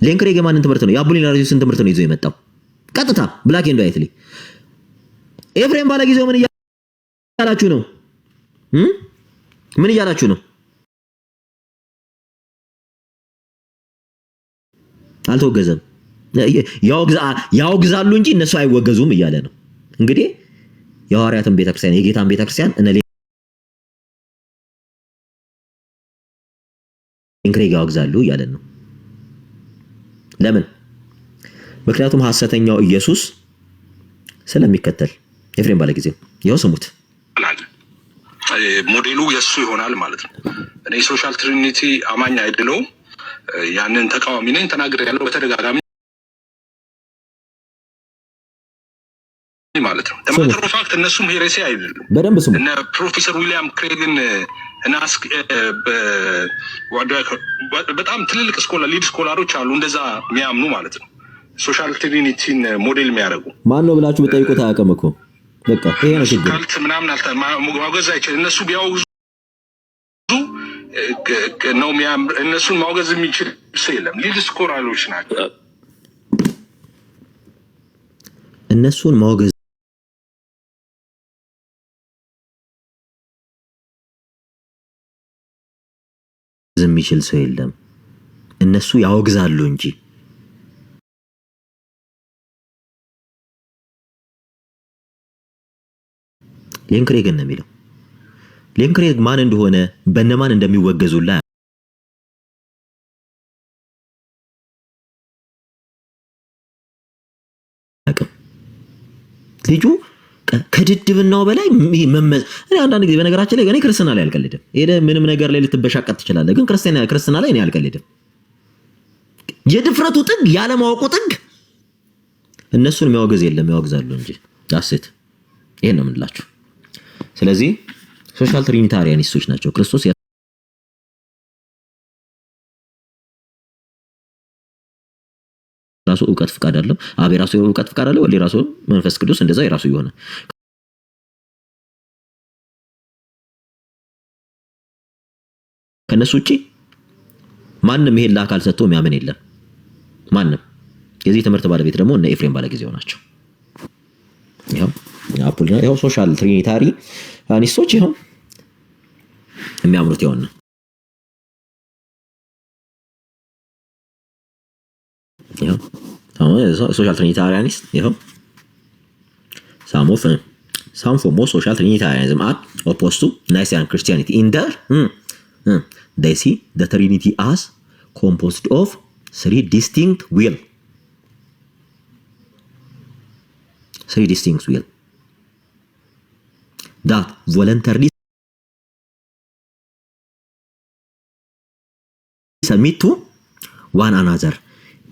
ሌንክሬግ የማንን ትምህርት ነው? የአፖሊናሪዮስን ትምህርት ነው ይዞ የመጣው ቀጥታ ብላክ ኤንድ ዋይትሊ። ኤፍሬም ባለጊዜው ምን እያላችሁ ነው? ምን እያላችሁ ነው? አልተወገዘም። ያወግዛሉ እንጂ እነሱ አይወገዙም እያለ ነው። እንግዲህ የሐዋርያትን ቤተክርስቲያን የጌታን ቤተክርስቲያን እነ ሊንክሬግ ያወግዛሉ እያለ ነው። ለምን? ምክንያቱም ሐሰተኛው ኢየሱስ ስለሚከተል ኤፍሬም ባለጊዜው ይኸው ስሙት። ሞዴሉ የሱ ይሆናል ማለት ነው። እኔ ሶሻል ትሪኒቲ አማኝ አይደለሁም። ያንን ተቃዋሚ ነኝ ተናግሬያለሁ በተደጋጋሚ ማለት ነው። ተመትሮ ፋክት እነሱም ሄሬሲ አይደሉም። በደንብ ስሙ። እነ ፕሮፌሰር ዊሊያም ክሬግን እና በጣም ትልልቅ ሊድ ስኮላሮች አሉ እንደዛ የሚያምኑ ማለት ነው። ሶሻል ትሪኒቲን ሞዴል የሚያደርጉ ማን ነው ብላችሁ ብትጠይቁት አያውቅም እኮ። በቃ ይሄ ነው ችግር። ካልት ምናምን ማውገዝ አይችልም። እነሱ ቢያወግዙ ነው እነሱን ማውገዝ የሚችል ሰው የለም። ሊድ ስኮላሮች ናቸው። እነሱን ማውገዝ የሚችል ሰው የለም። እነሱ ያወግዛሉ እንጂ ሊንክሬግ ነው የሚለው። ሊንክሬግ ማን እንደሆነ በእነማን እንደሚወገዙላ አቅም ልጁ ከድድብናው በላይ መመዝ። እኔ አንዳንድ ጊዜ በነገራችን ላይ እኔ ክርስትና ላይ አልቀልድም። ምንም ነገር ላይ ልትበሻቀጥ ትችላለህ፣ ግን ክርስትና ላይ እኔ አልቀልድም። የድፍረቱ ጥግ ያለማወቁ ጥግ እነሱን የሚያወግዝ የለም፣ ያወግዛሉ እንጂ ዳስት። ይሄን ነው የምንላችሁ። ስለዚህ ሶሻል ትሪኒታሪያኒስቶች ናቸው። ክርስቶስ ራሱ ዕውቀት ፍቃድ አለው፣ አብ ራሱ ዕውቀት ፍቃድ አለው፣ ወልድ ራሱ መንፈስ ቅዱስ እንደዛ የራሱ የሆነ ከነሱ ውጪ ማንም ይሄን ለአካል ሰጥቶ የሚያምን የለም። ማንም። የዚህ ትምህርት ባለቤት ደግሞ እነ ኤፍሬም ባለጊዜው ናቸው። ይኸው ሶሻል ትሪኒታሪ አኒስቶች ይኸው የሚያምኑት ይሆን ነው። ይኸው ሶሻል ትሪኒታሪያኒስት ይኸው some for more social trinitarianism are opposed to Nicene Christianity. In there they see the Trinity as composed of three distinct will. That voluntarily submit to one another.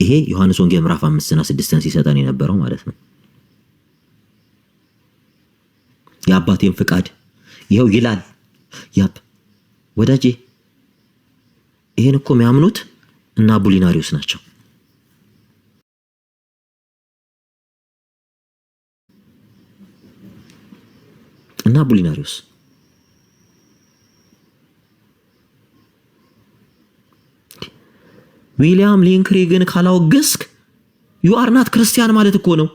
ይሄ ዮሐንስ ወንጌል ምዕራፍ 5 እና 6 ሲሰጠን የነበረው ማለት ነው። የአባቴን ፍቃድ ይሄው ይላል። ያብ ወዳጄ ይሄን እኮ የሚያምኑት እና አቡሊናሪዮስ ናቸው። እና አቡሊናሪዮስ ዊሊያም ሊንክሬግን ካላወገዝክ ዩ አር ናት ክርስቲያን ማለት እኮ ነው።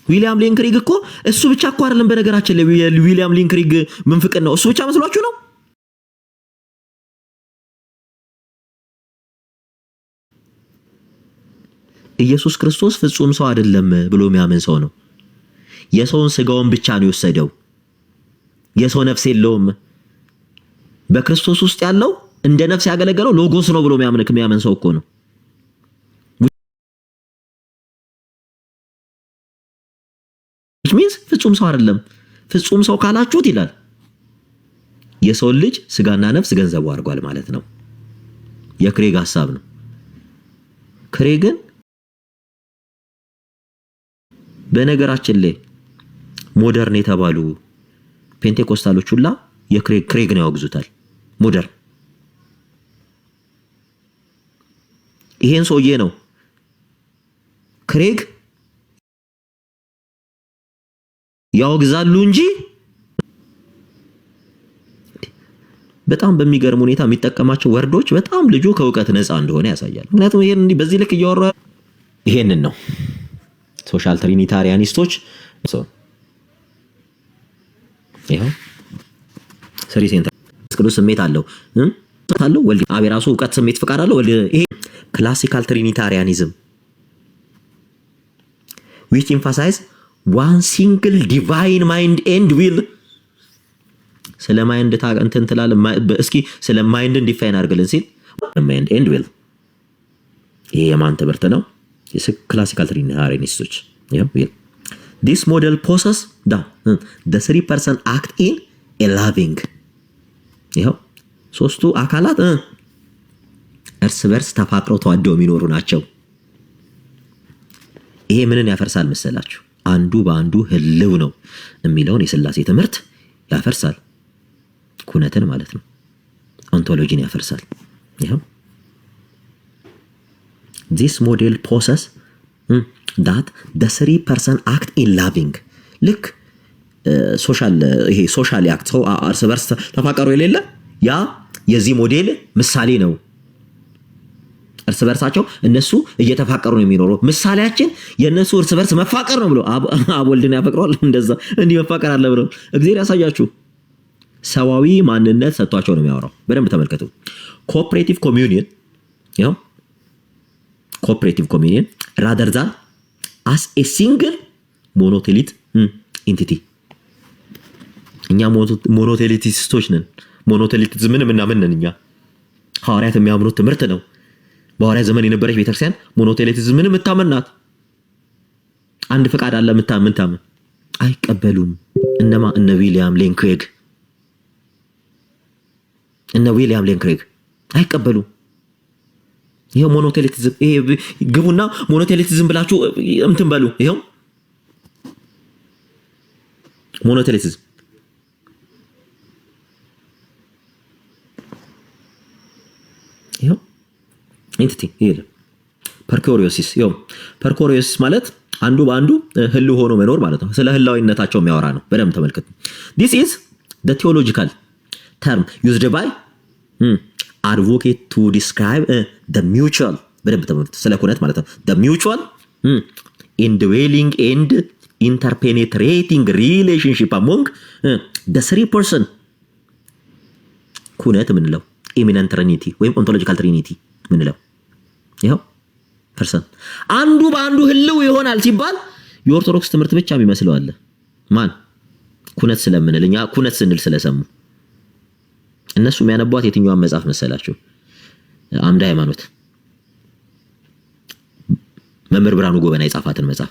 ዊሊያም ሊንክሬግ እኮ እሱ ብቻ እኮ አይደለም። በነገራችን ላይ ዊሊያም ሊንክሬግ ምንፍቅን ነው እሱ ብቻ መስሏችሁ ነው? ኢየሱስ ክርስቶስ ፍጹም ሰው አይደለም ብሎ የሚያምን ሰው ነው። የሰውን ስጋውን ብቻ ነው የወሰደው። የሰው ነፍስ የለውም። በክርስቶስ ውስጥ ያለው እንደ ነፍስ ያገለገለው ሎጎስ ነው ብሎ የሚያምን ሰው እኮ ነው። which means ፍጹም ሰው አይደለም። ፍጹም ሰው ካላችሁት ይላል የሰው ልጅ ስጋና ነፍስ ገንዘቡ አድርጓል ማለት ነው። የክሬግ ሐሳብ ነው። ክሬግን በነገራችን ላይ ሞደርን የተባሉ ፔንቴኮስታሎች ሁላ የክሬግን ያወግዙታል። ሞደርን ይሄን ሰውዬ ነው ክሬግ ያወግዛሉ እንጂ በጣም በሚገርም ሁኔታ የሚጠቀማቸው ወርዶች በጣም ልጁ ከእውቀት ነፃ እንደሆነ ያሳያል። ምክንያቱም ይሄን እንዲህ በዚህ ልክ እያወራ ይሄንን ነው። ሶሻል ትሪኒታሪያኒስቶች ይኸው ስሪ ሴንተር ቅዱስ ስሜት አለው አለው ወልድ አብ የራሱ እውቀት ስሜት ፍቃድ አለው ወልድ። ይሄ ክላሲካል ትሪኒታሪያኒዝም which emphasize one single divine mind and will። ስለ ማይንድ እንትን ትላለህ እስኪ ስለ ማይንድን ዲፋይን አድርግልን ሲል ማይንድ ኤንድ ዊል ይሄ የማን ትምህርት ነው? ክላሲካል ትሪኒታሪያኒስቶች ዊል this model poses the three person act in a loving ይኸው ሶስቱ አካላት እርስ በርስ ተፋቅረው ተዋደው የሚኖሩ ናቸው። ይሄ ምንን ያፈርሳል መሰላችሁ? አንዱ በአንዱ ህልው ነው የሚለውን የሥላሴ ትምህርት ያፈርሳል። ኩነትን ማለት ነው። ኦንቶሎጂን ያፈርሳል። ይሄው this model poses that the three person act in loving ልክ ሶሻል ይሄ ሶሻል አክት ሰው እርስ በርስ ተፋቀሩ የሌለ ያ የዚህ ሞዴል ምሳሌ ነው። እርስ በርሳቸው እነሱ እየተፋቀሩ ነው የሚኖሩ። ምሳሌያችን የነሱ እርስ በርስ መፋቀር ነው ብሎ አብ ወልድን ያፈቅረዋል። እንደዛ እንዲህ መፋቀር አለ ብሎ እግዚአብሔር ያሳያችሁ። ሰዋዊ ማንነት ሰጥቷቸው ነው የሚያወራው። በደንብ ተመልከቱ። ኮኦፕሬቲቭ ኮሚዩኒየን ያው ኮኦፕሬቲቭ ኮሚዩኒየን rather than as a single monotheist entity። እኛ ሞኖቴሊቲስቶች ነን። ሞኖቴሊቲዝምን ምናምን ነን እኛ። ሐዋርያት የሚያምኑት ትምህርት ነው። በሐዋርያት ዘመን የነበረች ቤተክርስቲያን ሞኖቴሊቲዝምን የምታመናት አንድ ፍቃድ አለ የምታምን አይቀበሉም። እነማ እነ ዊሊያም ሌን ክሬግ አይቀበሉም። ይሄው ሞኖቴሊቲዝም ይሄ ግቡና ሞኖቴሊቲዝም ብላችሁ እንትን በሉ። ይሄው ሞኖቴሊቲዝም ይሄው ኢንቲቲ ይሄ ፐርኮሪዮሲስ ይሄው ፐርኮሪዮሲስ ማለት አንዱ በአንዱ ህልው ሆኖ መኖር ማለት ነው። ስለ ህላዊነታቸው የሚያወራ ነው። በደንብ ተመልከቱ። this is the theological term used by advocate to describe the mutual በደንብ ተመልከቱ። ስለ ኩነት ማለት ነው። the mutual indwelling and interpenetrating relationship among the three person ኩነት ምንለው ኢሚነንት ትሪኒቲ ወይም ኦንቶሎጂካል ትሪኒቲ ምንለው ይሄው ፐርሰን አንዱ በአንዱ ህልው ይሆናል ሲባል የኦርቶዶክስ ትምህርት ብቻ የሚመስለው አለ። ማን ኩነት ስለምንልኛ ኩነት ስንል ስለሰሙ እነሱ የሚያነቧት የትኛዋን መጽሐፍ መሰላችሁ? አምደ ሃይማኖት መምህር ብርሃኑ ጎበና የጻፋትን መጽሐፍ።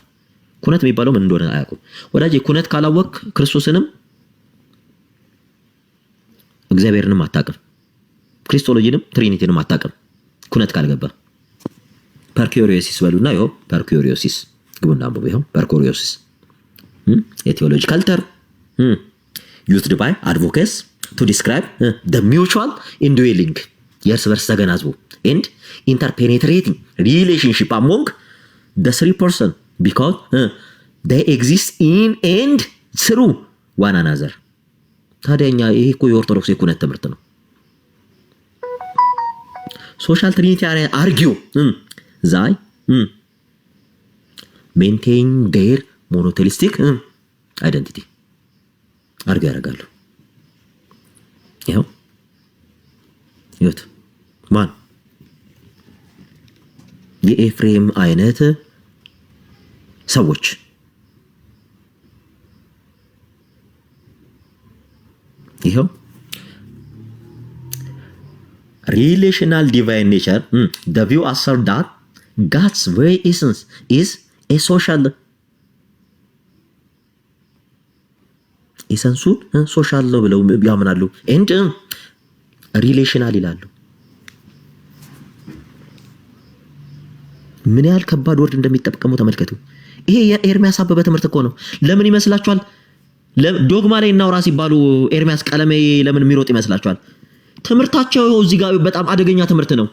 ኩነት የሚባለው ምን እንደሆነ አያውቁም ወዳጄ። ኩነት ካላወቅ ክርስቶስንም እግዚአብሔርንም አታውቅም፣ ክሪስቶሎጂንም ትሪኒቲንም አታውቅም ኩነት ካልገባ። ፐርኮሪዮሲስ በሉና ይኸው ፐርኮሪዮሲስ ግቡና አንብቡ። ይኸው ፐርኮሪዮሲስ የቴዎሎጂካል ተርም used by advocates to describe the mutual indwelling የእርስ በርስ ተገናዝቦ and interpenetrating relationship among the three person because they exist in and through one another። ታዲያኛ ይሄ እኮ የኦርቶዶክስ የኩነት ትምህርት ነው። ሶሻል ትሪኒታሪያን አርጊው ዛይ ሜንቴን ዴር ሞኖቴሊስቲክ አይደንቲቲ አርጊ ያደርጋሉ። ይኸው ይሁት ማን የኤፍሬም አይነት ሰዎች ይኸው relational divine nature the view assert that God's very essence is a social essence social ነው ብለው ያምናሉ and relational ይላሉ። ምን ያህል ከባድ ወርድ እንደሚጠቀሙ ተመልከቱ። ይሄ የኤርሚያስ አበበ ትምህርት እኮ ነው። ለምን ይመስላችኋል? ዶግማ ላይ እናውራ ሲባሉ ኤርሚያስ ቀለሜ ለምን የሚሮጥ ይመስላችኋል? ትምህርታቸው እዚህ ጋር በጣም አደገኛ ትምህርት ነው።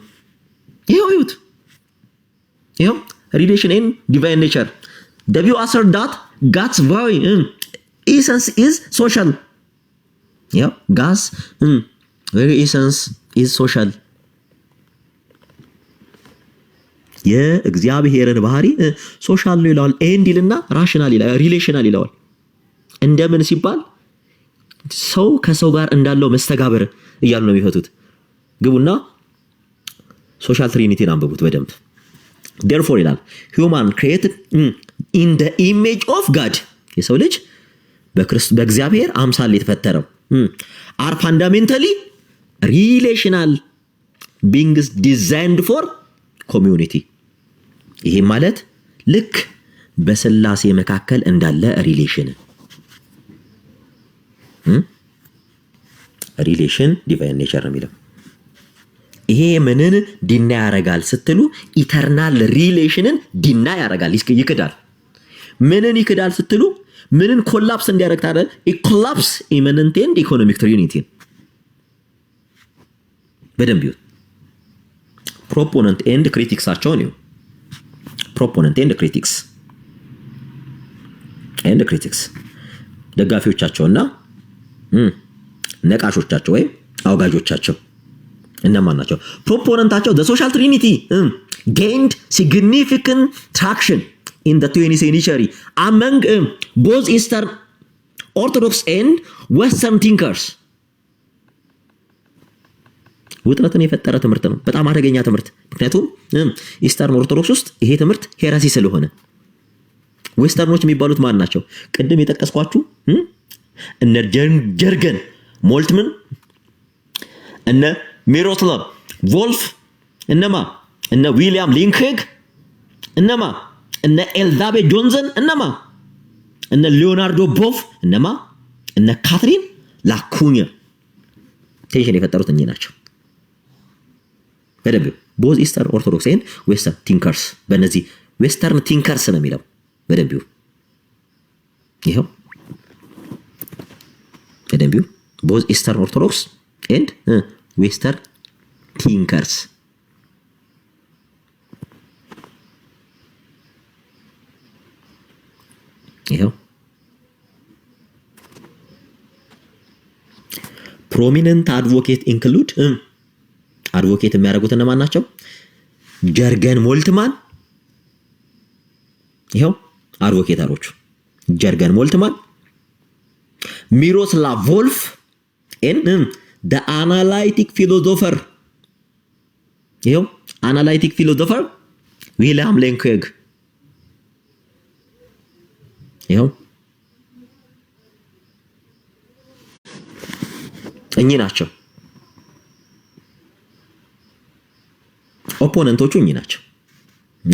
ይሄው ይሁት ይሄው relation in divine nature the view assert that God's very essence is social። ይሄው God's very essence is social የእግዚአብሔርን ባህሪ ሶሻል ነው ይለዋል። ኤንድ ይልና ራሽናል ይለዋል፣ ሪሌሽናል ይለዋል። እንደምን ሲባል ሰው ከሰው ጋር እንዳለው መስተጋብር እያሉ ነው የሚፈቱት። ግቡና ሶሻል ትሪኒቲን አንብቡት በደንብ። therefore ይላል human created in the image of God የሰው ልጅ በእግዚአብሔር አምሳል የተፈጠረው are fundamentally relational beings designed for community። ይሄ ማለት ልክ በስላሴ መካከል እንዳለ ሪሌሽን ሪሌሽን ዲቫይን ኔቸር ነው የሚለው። ይሄ ምንን ዲና ያረጋል ስትሉ ኢተርናል ሪሌሽንን ዲና ያረጋል፣ ይክዳል። ምንን ይክዳል ስትሉ ምንን ኮላፕስ እንዲያረግ ታዲያ ኢኮላፕስ ኢሚነንት ኤንድ ኢኮኖሚክ ትሪኒቲ በደንብ ይሁን። ፕሮፖነንት ኤንድ ክሪቲክሳቸውን ይሁን። ፕሮፖነንት ኤንድ ክሪቲክስ ደጋፊዎቻቸውና ነቃሾቻቸው ወይም አውጋጆቻቸው እነማን ናቸው? ፕሮፖነንታቸው the social trinity gained significant traction in the 20th century among both Eastern Orthodox and Western thinkers። ውጥረትን የፈጠረ ትምህርት ነው። በጣም አደገኛ ትምህርት። ምክንያቱም ኢስተርን ኦርቶዶክስ ውስጥ ይሄ ትምህርት ሄረሲ ስለሆነ ዌስተርኖች የሚባሉት ማን ናቸው? ቅድም የጠቀስኳችሁ እነ ጀርገን ሞልትመን፣ እነ ሚሮስላቭ ቮልፍ፣ እነማ እነ ዊሊያም ሊንክሄግ፣ እነማ እነ ኤልዛቤት ጆንሰን፣ እነማ እነ ሊዮናርዶ ቦፍ፣ እነማ እነ ካትሪን ላኩኛ ቴንሽን የፈጠሩት እኚህ ናቸው። በደንብ ቦዝ ኢስተርን ኦርቶዶክስ ኤንድ ዌስተርን ቲንከርስ። በእነዚህ ዌስተርን ቲንከርስ ነው የሚለው በደንብ ይኸው በደንብ ቦዝ ኢስተርን ኦርቶዶክስ ኤንድ ዌስተርን ቲንከርስ። ይኸው ፕሮሚነንት አድቮኬት ኢንክሉድ አድቮኬት የሚያደርጉት እነማን ናቸው? ጀርገን ሞልትማን፣ ይኸው አድቮኬተሮቹ ጀርገን ሞልትማን፣ ሚሮስላቭ ቮልፍ ኤንድ the analytic philosopher ይኸው አናላይቲክ ፊሎሶፈር ዊሊያም ሊንክሄግ ይኸው እኚህ ናቸው። ኦፖነንቶቹ እኚህ ናቸው።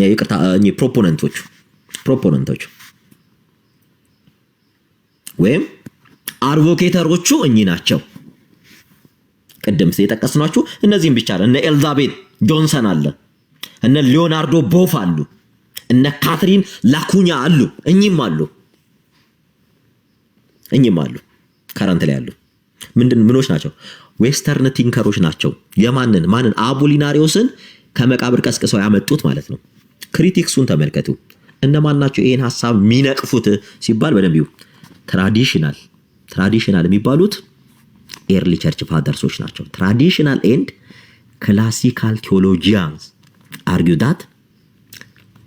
ይቅርታ እኚህ ፕሮፖነንቶቹ ወይም አድቮኬተሮቹ እኚህ ናቸው። ቅድም የጠቀስናችሁ እነዚህም ብቻ አለ። እነ ኤልዛቤት ጆንሰን አለ፣ እነ ሊዮናርዶ ቦፍ አሉ፣ እነ ካትሪን ላኩኛ አሉ። እኚህም አሉ ከረንት ላይ አሉ። ምኖች ናቸው? ዌስተርን ቲንከሮች ናቸው። ማንን? አፖሊናሪዮስን ከመቃብር ቀስቅሰው ያመጡት ማለት ነው። ክሪቲክሱን ተመልከቱ። እነማን ናቸው ይሄን ሐሳብ የሚነቅፉት ሲባል በደንብ ትራዲሽናል የሚባሉት ኤርሊ ቸርች ፋደርሶች ናቸው። ትራዲሽናል ኤንድ ክላሲካል ቴዎሎጂያንስ argue that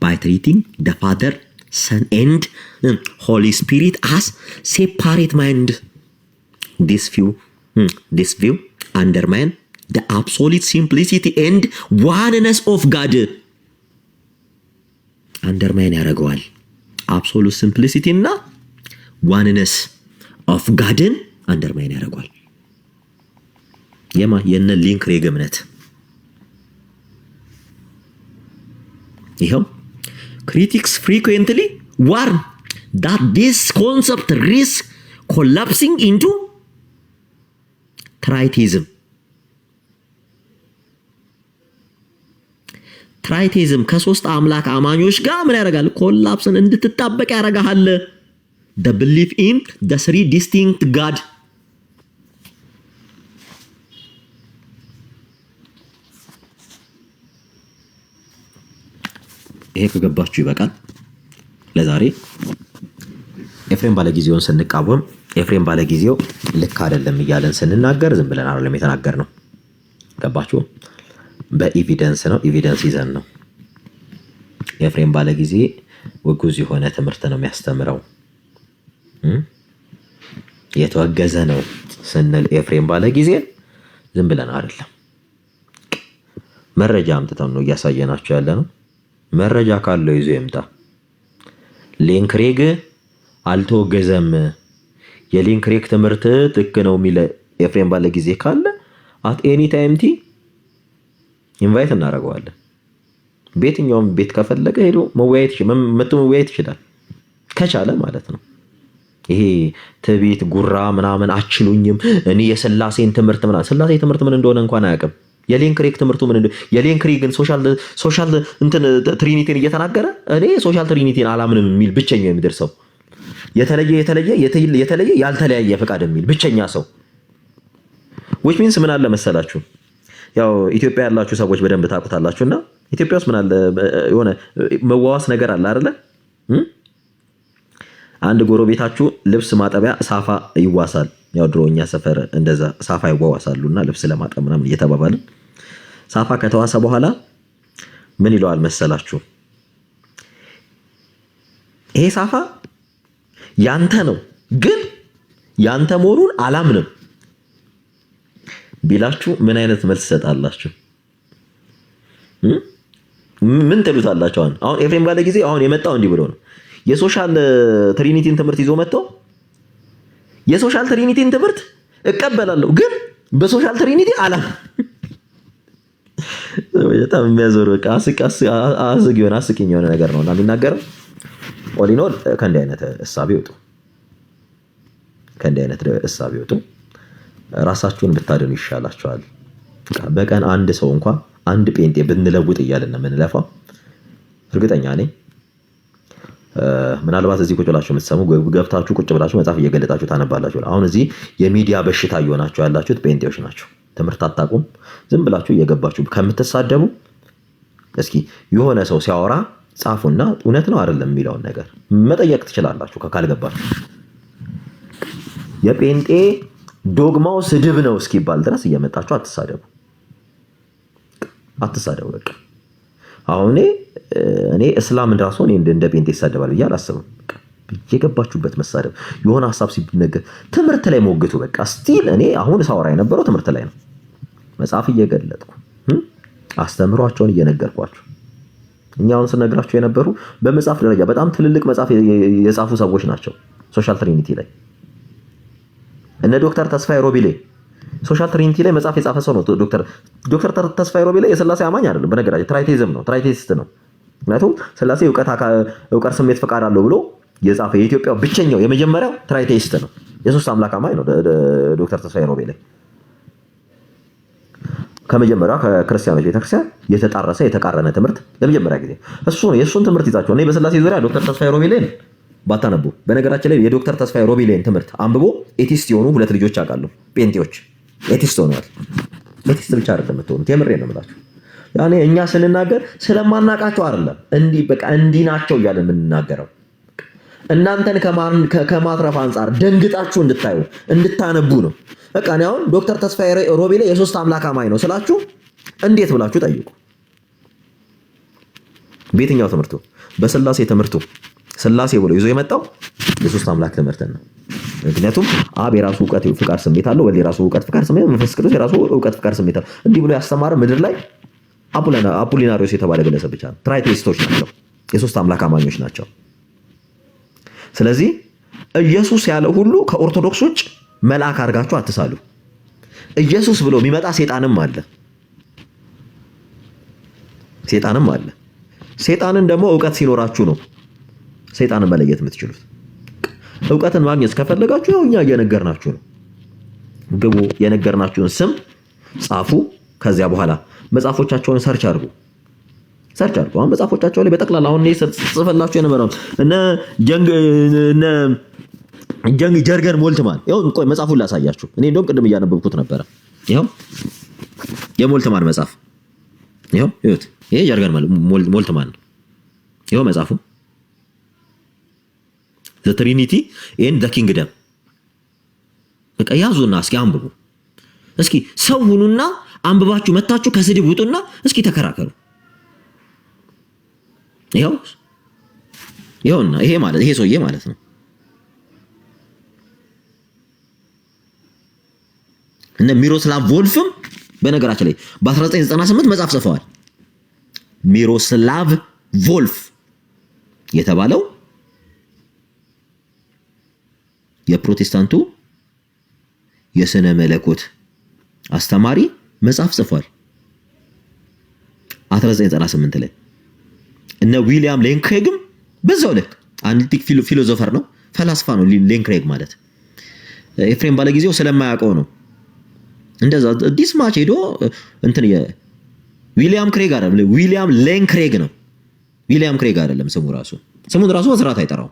by treating the Father, Son and Holy Spirit as separate mind, this view undermine the absolute simplicity and oneness of God. undermine ያደርገዋል። absolute simplicity እና oneness of Godን undermine ያደርገዋል። የነ ሊንክሄግ እምነት ይኸው critics frequently warn that this concept risks collapsing into tritheism. ከሶስት አምላክ አማኞች ጋር ምን ያደርጋል? ኮላፕስን እንድትጣበቅ ያደርጋል። the belief in the three distinct God. ይሄ ከገባችሁ ይበቃል። ለዛሬ ኤፍሬም ባለጊዜውን ስንቃወም ኤፍሬም ባለጊዜው ልክ አይደለም እያለን ስንናገር ዝም ብለን አይደለም የተናገርነው። ገባችሁ? በኤቪደንስ ነው፣ ኤቪደንስ ይዘን ነው። ኤፍሬም ባለጊዜ ውጉዝ የሆነ ትምህርት ነው የሚያስተምረው። የተወገዘ ነው ስንል ኤፍሬም ባለጊዜ ዝም ብለን አይደለም፣ መረጃ አምጥተን ነው እያሳየናቸው ያለ ነው። መረጃ ካለው ይዞ ይምጣ። ሌንክሬግ አልተወገዘም፣ የሌንክሬግ ትምህርት ትክ ነው የሚል ኤፍሬም ባለጊዜ ካለ አት ኤኒ ታይም ኢንቫይት እናደርገዋለን። በየትኛውም ቤት ከፈለገ ሄዶ መወያየት ይችላል፣ ከቻለ ማለት ነው። ይሄ ትዕቢት ጉራ ምናምን አችሉኝም እኔ የስላሴን ትምህርት ምናምን ስላሴ ትምህርት ምን እንደሆነ እንኳን አያውቅም። የሌንክሬግ ትምህርቱ ምን እንደሆነ የሌንክሬግን ሶሻል እንትን ትሪኒቲን እየተናገረ እኔ ሶሻል ትሪኒቲን አላምንም የሚል ብቸኛው የሚደር ሰው፣ የተለየ ያልተለያየ ፈቃድ የሚል ብቸኛ ሰው which means ምን አለ መሰላችሁ፣ ያው ኢትዮጵያ ያላችሁ ሰዎች በደንብ ታውቁታላችሁና ኢትዮጵያ ውስጥ ምን አለ የሆነ መዋዋስ ነገር አለ አይደለ? አንድ ጎረቤታችሁ ልብስ ማጠቢያ ሳፋ ይዋሳል። ያው ድሮኛ ሰፈር እንደዛ ሳፋ ይዋዋሳሉና ልብስ ለማጠብ ምናምን እየተባባልን ሳፋ ከተዋሰ በኋላ ምን ይለዋል መሰላችሁ? ይሄ ሳፋ ያንተ ነው ግን ያንተ መሆኑን አላምንም ቢላችሁ ምን አይነት መልስ ሰጣላችሁ? ምን ትሉታላችሁ? አሁን ኤፍሬም ባለጊዜ አሁን የመጣው እንዲህ ብሎ ነው የሶሻል ትሪኒቲን ትምህርት ይዞ መጥተው የሶሻል ትሪኒቲን ትምህርት እቀበላለሁ ግን በሶሻል ትሪኒቲ አላም በጣም የሚያዞር በቃ አስቂኝ የሆነ ነገር ነውና የሚናገረው። ኦሊኖል ከእንዲህ አይነት እሳቤ ወጡ። ራሳችሁን ብታድኑ ይሻላችኋል። በቀን አንድ ሰው እንኳን አንድ ጴንጤ ብንለውጥ እያልን የምንለፋው እርግጠኛ ነኝ። ምናልባት እዚህ ቁጭ ብላችሁ የምትሰሙ ገብታችሁ ቁጭ ብላችሁ መጽሐፍ እየገለጣችሁ ታነባላችሁ። አሁን እዚህ የሚዲያ በሽታ እየሆናችሁ ያላችሁት ጴንጤዎች ናቸው። ትምህርት አታውቁም። ዝም ብላችሁ እየገባችሁ ከምትሳደቡ እስኪ የሆነ ሰው ሲያወራ ጻፉና እውነት ነው አይደለም የሚለውን ነገር መጠየቅ ትችላላችሁ። ካልገባችሁ የጴንጤ ዶግማው ስድብ ነው እስኪባል ድረስ እየመጣችሁ አትሳደቡ። በቃ አሁን እኔ እስላምን ራሱ እንደ ጴንጤ ይሳደባል ብዬ አላስብም። የገባችሁበት መሳደብ የሆነ ሀሳብ ሲነገር ትምህርት ላይ ሞግቱ። በቃ ስቲል እኔ አሁን ሳወራ የነበረው ትምህርት ላይ ነው። መጽሐፍ እየገለጥኩ አስተምሯቸውን እየነገርኳቸው እኛ አሁን ስነግራቸው የነበሩ በመጽሐፍ ደረጃ በጣም ትልልቅ መጽሐፍ የጻፉ ሰዎች ናቸው። ሶሻል ትሪኒቲ ላይ እነ ዶክተር ተስፋዬ ሮቢሌ ሶሻል ትሪኒቲ ላይ መጽሐፍ የጻፈ ሰው ነው። ዶክተር ተስፋዬ ሮቢሌ የስላሴ አማኝ አይደለም። በነገራችን ትራይቴዝም ነው፣ ትራይቴሲስት ነው። ምክንያቱም ስላሴ እውቀት ስሜት ፈቃድ አለው ብሎ የጻፈ የኢትዮጵያ ብቸኛው የመጀመሪያው ትራይቴሲስት ነው። የሶስት አምላክ አማኝ ነው ዶክተር ተስፋዬ ሮቢሌ። ከመጀመሪያው ከክርስቲያኖች ቤተክርስቲያን የተጣረሰ የተቃረነ ትምህርት ለመጀመሪያ ጊዜ እሱ ነው። የእሱን ትምህርት ይዛቸው እኔ በስላሴ ዙሪያ ዶክተር ተስፋዬ ሮቢሌን ባታነቡ፣ በነገራችን ላይ የዶክተር ተስፋዬ ሮቢሌን ትምህርት አንብቦ ኤቲስት የሆኑ 2 ልጆች አውቃለሁ። ጴንጤዎች ኤቲስት ሆነዋል። ኤቲስት ብቻ አይደለም የምትሆኑት፣ የምሬን ነው የምላችሁ። ያኔ እኛ ስንናገር ስለማናቃቸው አይደለም፣ እንዲህ ናቸው እያለን የምንናገረው እናንተን ከማትረፍ አንጻር ደንግጣችሁ እንድታዩ እንድታነቡ ነው። በቃ እኔ አሁን ዶክተር ተስፋዬ ሮቢሌ የሶስት አምላክ አማኝ ነው ስላችሁ እንዴት ብላችሁ ጠይቁ። በየትኛው ትምህርቱ? በስላሴ ትምህርቱ ስላሴ ብሎ ይዞ የመጣው የሶስት አምላክ ትምህርትን ነው። ምክንያቱም አብ የራሱ እውቀት ፍቃድ ስሜት አለው፣ ወልድ የራሱ እውቀት ፍቃድ ስሜት፣ መንፈስ ቅዱስ የራሱ እውቀት ፍቃድ ስሜት አለው። እንዲህ ብሎ ያስተማረ ምድር ላይ አፖሊናሪዮስ የተባለ ግለሰብ ብቻ ነው። ትራይቴስቶች ናቸው፣ የሶስት አምላክ አማኞች ናቸው። ስለዚህ ኢየሱስ ያለ ሁሉ ከኦርቶዶክስ ውጭ መልአክ አድርጋችሁ አትሳሉ። ኢየሱስ ብሎ የሚመጣ ሴጣንም አለ። ሴጣንን ደግሞ እውቀት ሲኖራችሁ ነው ሴጣንን መለየት የምትችሉት። እውቀትን ማግኘት ከፈለጋችሁ ያው እኛ እየነገርናችሁ ነው። ግቡ፣ የነገርናችሁን ስም ጻፉ። ከዚያ በኋላ መጽሐፎቻቸውን ሰርች አድርጉ። አሁን መጽሐፎቻቸው ላይ በጠቅላላ አሁን ጽፈላችሁ የነበረው እነ ጀርገን ሞልትማን ይኸው ቆይ መጽሐፉን ላሳያችሁ። እኔ እንደውም ቅድም እያነበብኩት ነበረ። ይኸው የሞልትማን መጽሐፍ ይኸው እዩት። ይሄ ጀርገን ሞልትማን ነው። ይኸው መጽሐፉ ዘ ትሪኒቲ ኤንድ ዘ ኪንግደም። በቃ ያዙና እስኪ አንብቡ። እስኪ ሰው ሁኑና አንብባችሁ መታችሁ ከስድብ ውጡና እስኪ ተከራከሩ። ይኸውና ይሄ ሰውዬ ማለት ነው። እነ ሚሮስላቭ ቮልፍም በነገራችን ላይ በ1998 መጽሐፍ ጽፈዋል። ሚሮስላቭ ቮልፍ የተባለው የፕሮቴስታንቱ የስነ መለኮት አስተማሪ መጽሐፍ ጽፏል 1998 ላይ። እነ ዊሊያም ሌን ክሬግም በዛው ልክ አናሊቲክ ፊሎሶፈር ነው፣ ፈላስፋ ነው። ሌን ክሬግ ማለት ኤፍሬም ባለጊዜው ስለማያውቀው ነው እንደዛ ዲስማች ሄዶ እንትን ዊሊያም ክሬግ አይደለም፣ ዊሊያም ሌን ክሬግ ነው። ዊሊያም ክሬግ አይደለም ስሙን ራሱ በስርዓት አይጠራው።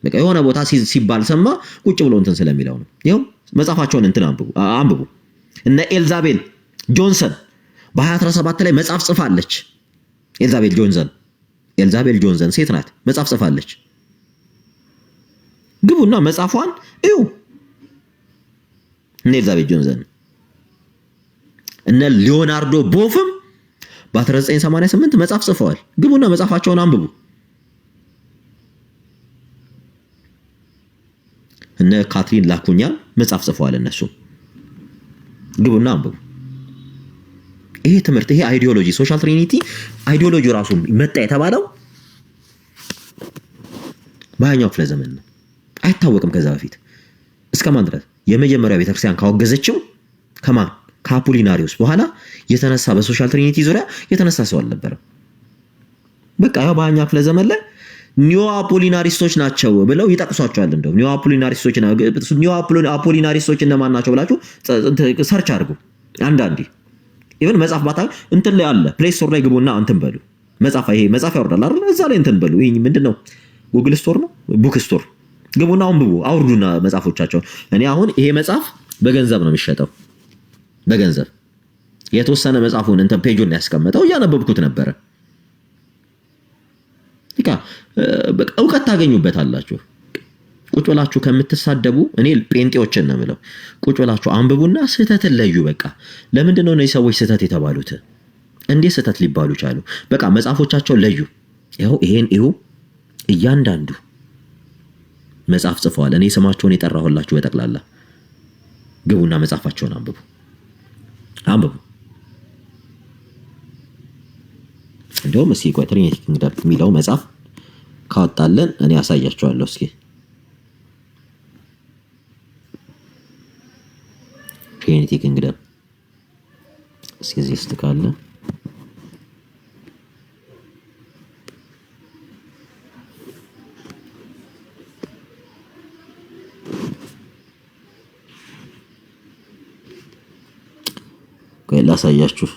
በቃ የሆነ ቦታ ሲባል ሰማ ቁጭ ብሎ እንትን ስለሚለው ነው። ይኸው መጽሐፋቸውን እንትን አንብቡ። እነ ኤልዛቤል ጆንሰን በ2017 ላይ መጽሐፍ ጽፋለች። ኤልዛቤል ጆንሰን ሴት ናት፣ መጽሐፍ ጽፋለች። ግቡና መጽሐፏን እዩ። እነ ኤልዛቤል ጆንሰን እነ ሊዮናርዶ ቦፍም በ1988 መጽሐፍ ጽፈዋል። ግቡና መጽሐፋቸውን አንብቡ። እነ ካትሪን ላኩኛ መጽሐፍ ጽፈዋል። እነሱ ግቡና አንብቡ። ይሄ ትምህርት ይሄ አይዲዮሎጂ ሶሻል ትሪኒቲ አይዲዮሎጂ ራሱ መጣ የተባለው በሃያኛው ክፍለ ዘመን ነው። አይታወቅም ከዛ በፊት እስከማን ድረስ የመጀመሪያው ቤተክርስቲያን ካወገዘችው ከማን ከአፖሊናሪዮስ በኋላ የተነሳ በሶሻል ትሪኒቲ ዙሪያ የተነሳ ሰው አልነበረም። በቃ ያው በሃያኛው ክፍለ ዘመን ላይ ኒዮ አፖሊናሪስቶች ናቸው ብለው ይጠቅሷቸዋል። እንደው ኒዮ አፖሊናሪስቶች እነማን ናቸው ብላችሁ ሰርች አድርጉ። አንዳንዴ ኢቭን መጽሐፍ ባታ እንትን ላይ አለ ፕሌይ ስቶር ላይ ግቡና እንትን በሉ መጽሐፍ ያወርዳል አይደል? እዛ ላይ እንትን በሉ። ይሄ ምንድነው? ጉግል ስቶር ነው፣ ቡክ ስቶር ግቡና አንብቡ፣ አውርዱና መጽሐፎቻቸውን። እኔ አሁን ይሄ መጽሐፍ በገንዘብ ነው የሚሸጠው፣ በገንዘብ የተወሰነ መጽሐፉን እንትን ፔጁን ያስቀመጠው እያነበብኩት ነበረ። በቃ እውቀት ታገኙበታላችሁ። ቁጭ ብላችሁ ከምትሳደቡ እኔ ጴንጤዎችን ነው የምለው፣ ቁጭ ብላችሁ አንብቡና ስህተትን ለዩ። በቃ ለምንድን ነው እነዚህ ሰዎች ስህተት የተባሉት? እንዴት ስህተት ሊባሉ ቻሉ? በቃ መጽሐፎቻቸው ለዩ። ይሄን እያንዳንዱ መጽሐፍ ጽፈዋል። እኔ ስማቸውን የጠራሁላችሁ በጠቅላላ ግቡና መጽሐፋቸውን አንብቡ። እንደውም እስኪ ቆይ ትሪኒቲ ኪንግደም የሚለው መጽሐፍ ካወጣለን እኔ አሳያቸዋለሁ። እስኪ ትሪኒቲ ኪንግደም እስኪ እዚህ ውስጥ ካለ ቆይ ላሳያችሁ።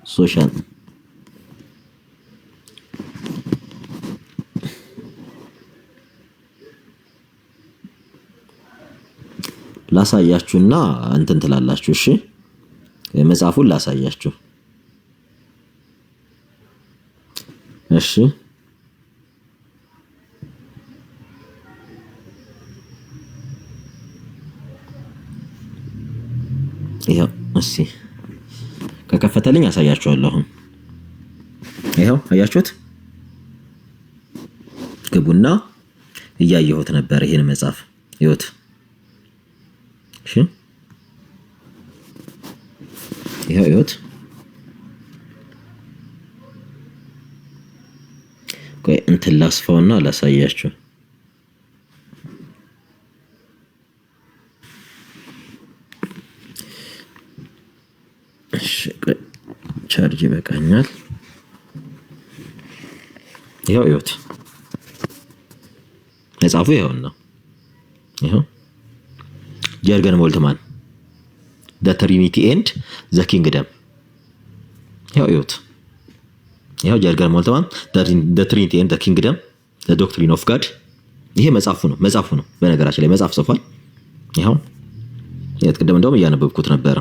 ሶሻል ላሳያችሁና እንትን ትላላችሁ። እሺ መጽሐፉን ላሳያችሁ። እሺ ይሄው እስኪ ከከፈተልኝ አሳያችኋለሁ። ይሄው አያችሁት? ግቡና እያየሁት ነበር ይሄን መጽሐፍ ይሁት። እሺ ይሄው ይሁት። ቆይ እንትን ላስፋውና ላሳያችሁ። ቻርጅ ይበቃኛል። ይሄው ይሁት መጽሐፉ ይሄውና፣ ይሄው ጀርገን ሞልትማን ዘ ትሪኒቲ ኤንድ ዘ ኪንግደም። ይሄው ይሁት፣ ይሄው ጀርገን ሞልትማን ዘ ትሪኒቲ ኤንድ ዘ ኪንግደም ዘ ዶክትሪን ኦፍ ጋድ። ይሄ መጽሐፉ ነው። በነገራችን ላይ መጽሐፍ ጽፏል። ይሄው ቅድም እንደውም እያነበብኩት ነበረ።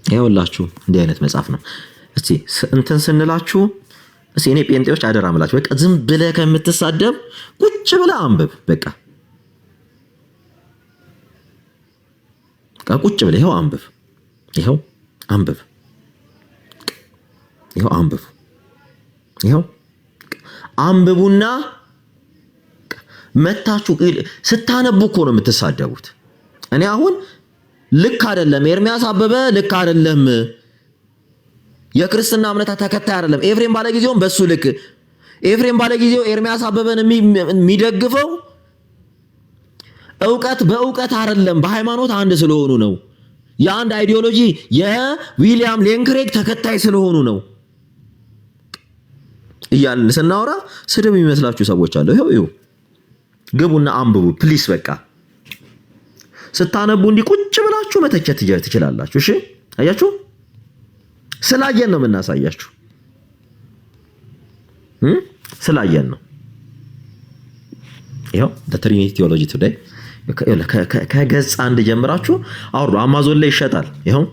ይኸውላችሁ እንዲህ አይነት መጽሐፍ ነው። እስቲ እንትን ስንላችሁ እስኪ እኔ ጴንጤዎች አደራ ምላችሁ በቃ ዝም ብለህ ከምትሳደብ ቁጭ ብለህ አንብብ። በቃ ቁጭ ብለህ ይኸው አንብብ፣ ይኸው አንብብ፣ ይኸው አንብብ፣ ይኸው አንብቡና መታችሁ ስታነቡ እኮ ነው የምትሳደቡት። እኔ አሁን ልክ አይደለም ኤርሚያስ አበበ ልክ አይደለም የክርስትና እምነት ተከታይ አይደለም ኤፍሬም ባለጊዜውም በሱ ልክ ኤፍሬም ባለጊዜው ኤርሚያስ አበበን የሚደግፈው ዕውቀት በዕውቀት አይደለም በሃይማኖት አንድ ስለሆኑ ነው። የአንድ አይዲዮሎጂ የዊሊያም ሌን ክሬግ ተከታይ ስለሆኑ ነው እያልን ስናወራ ስድብ የሚመስላችሁ ሰዎች አሉ። ይኸው ግቡና አንብቡ ፕሊስ። በቃ ስታነቡ እንዲህ ቁጭ ብላችሁ መተቸት ትችላላችሁ። እሺ አያችሁ፣ ስላየን ነው የምናሳያችሁ፣ ስላየን ነው። ይኸው ትሪኒቲ ቲዮሎጂ ቱዴይ ከገጽ 1 ጀምራችሁ አውሩ። አማዞን ላይ ይሸጣል። ይኸው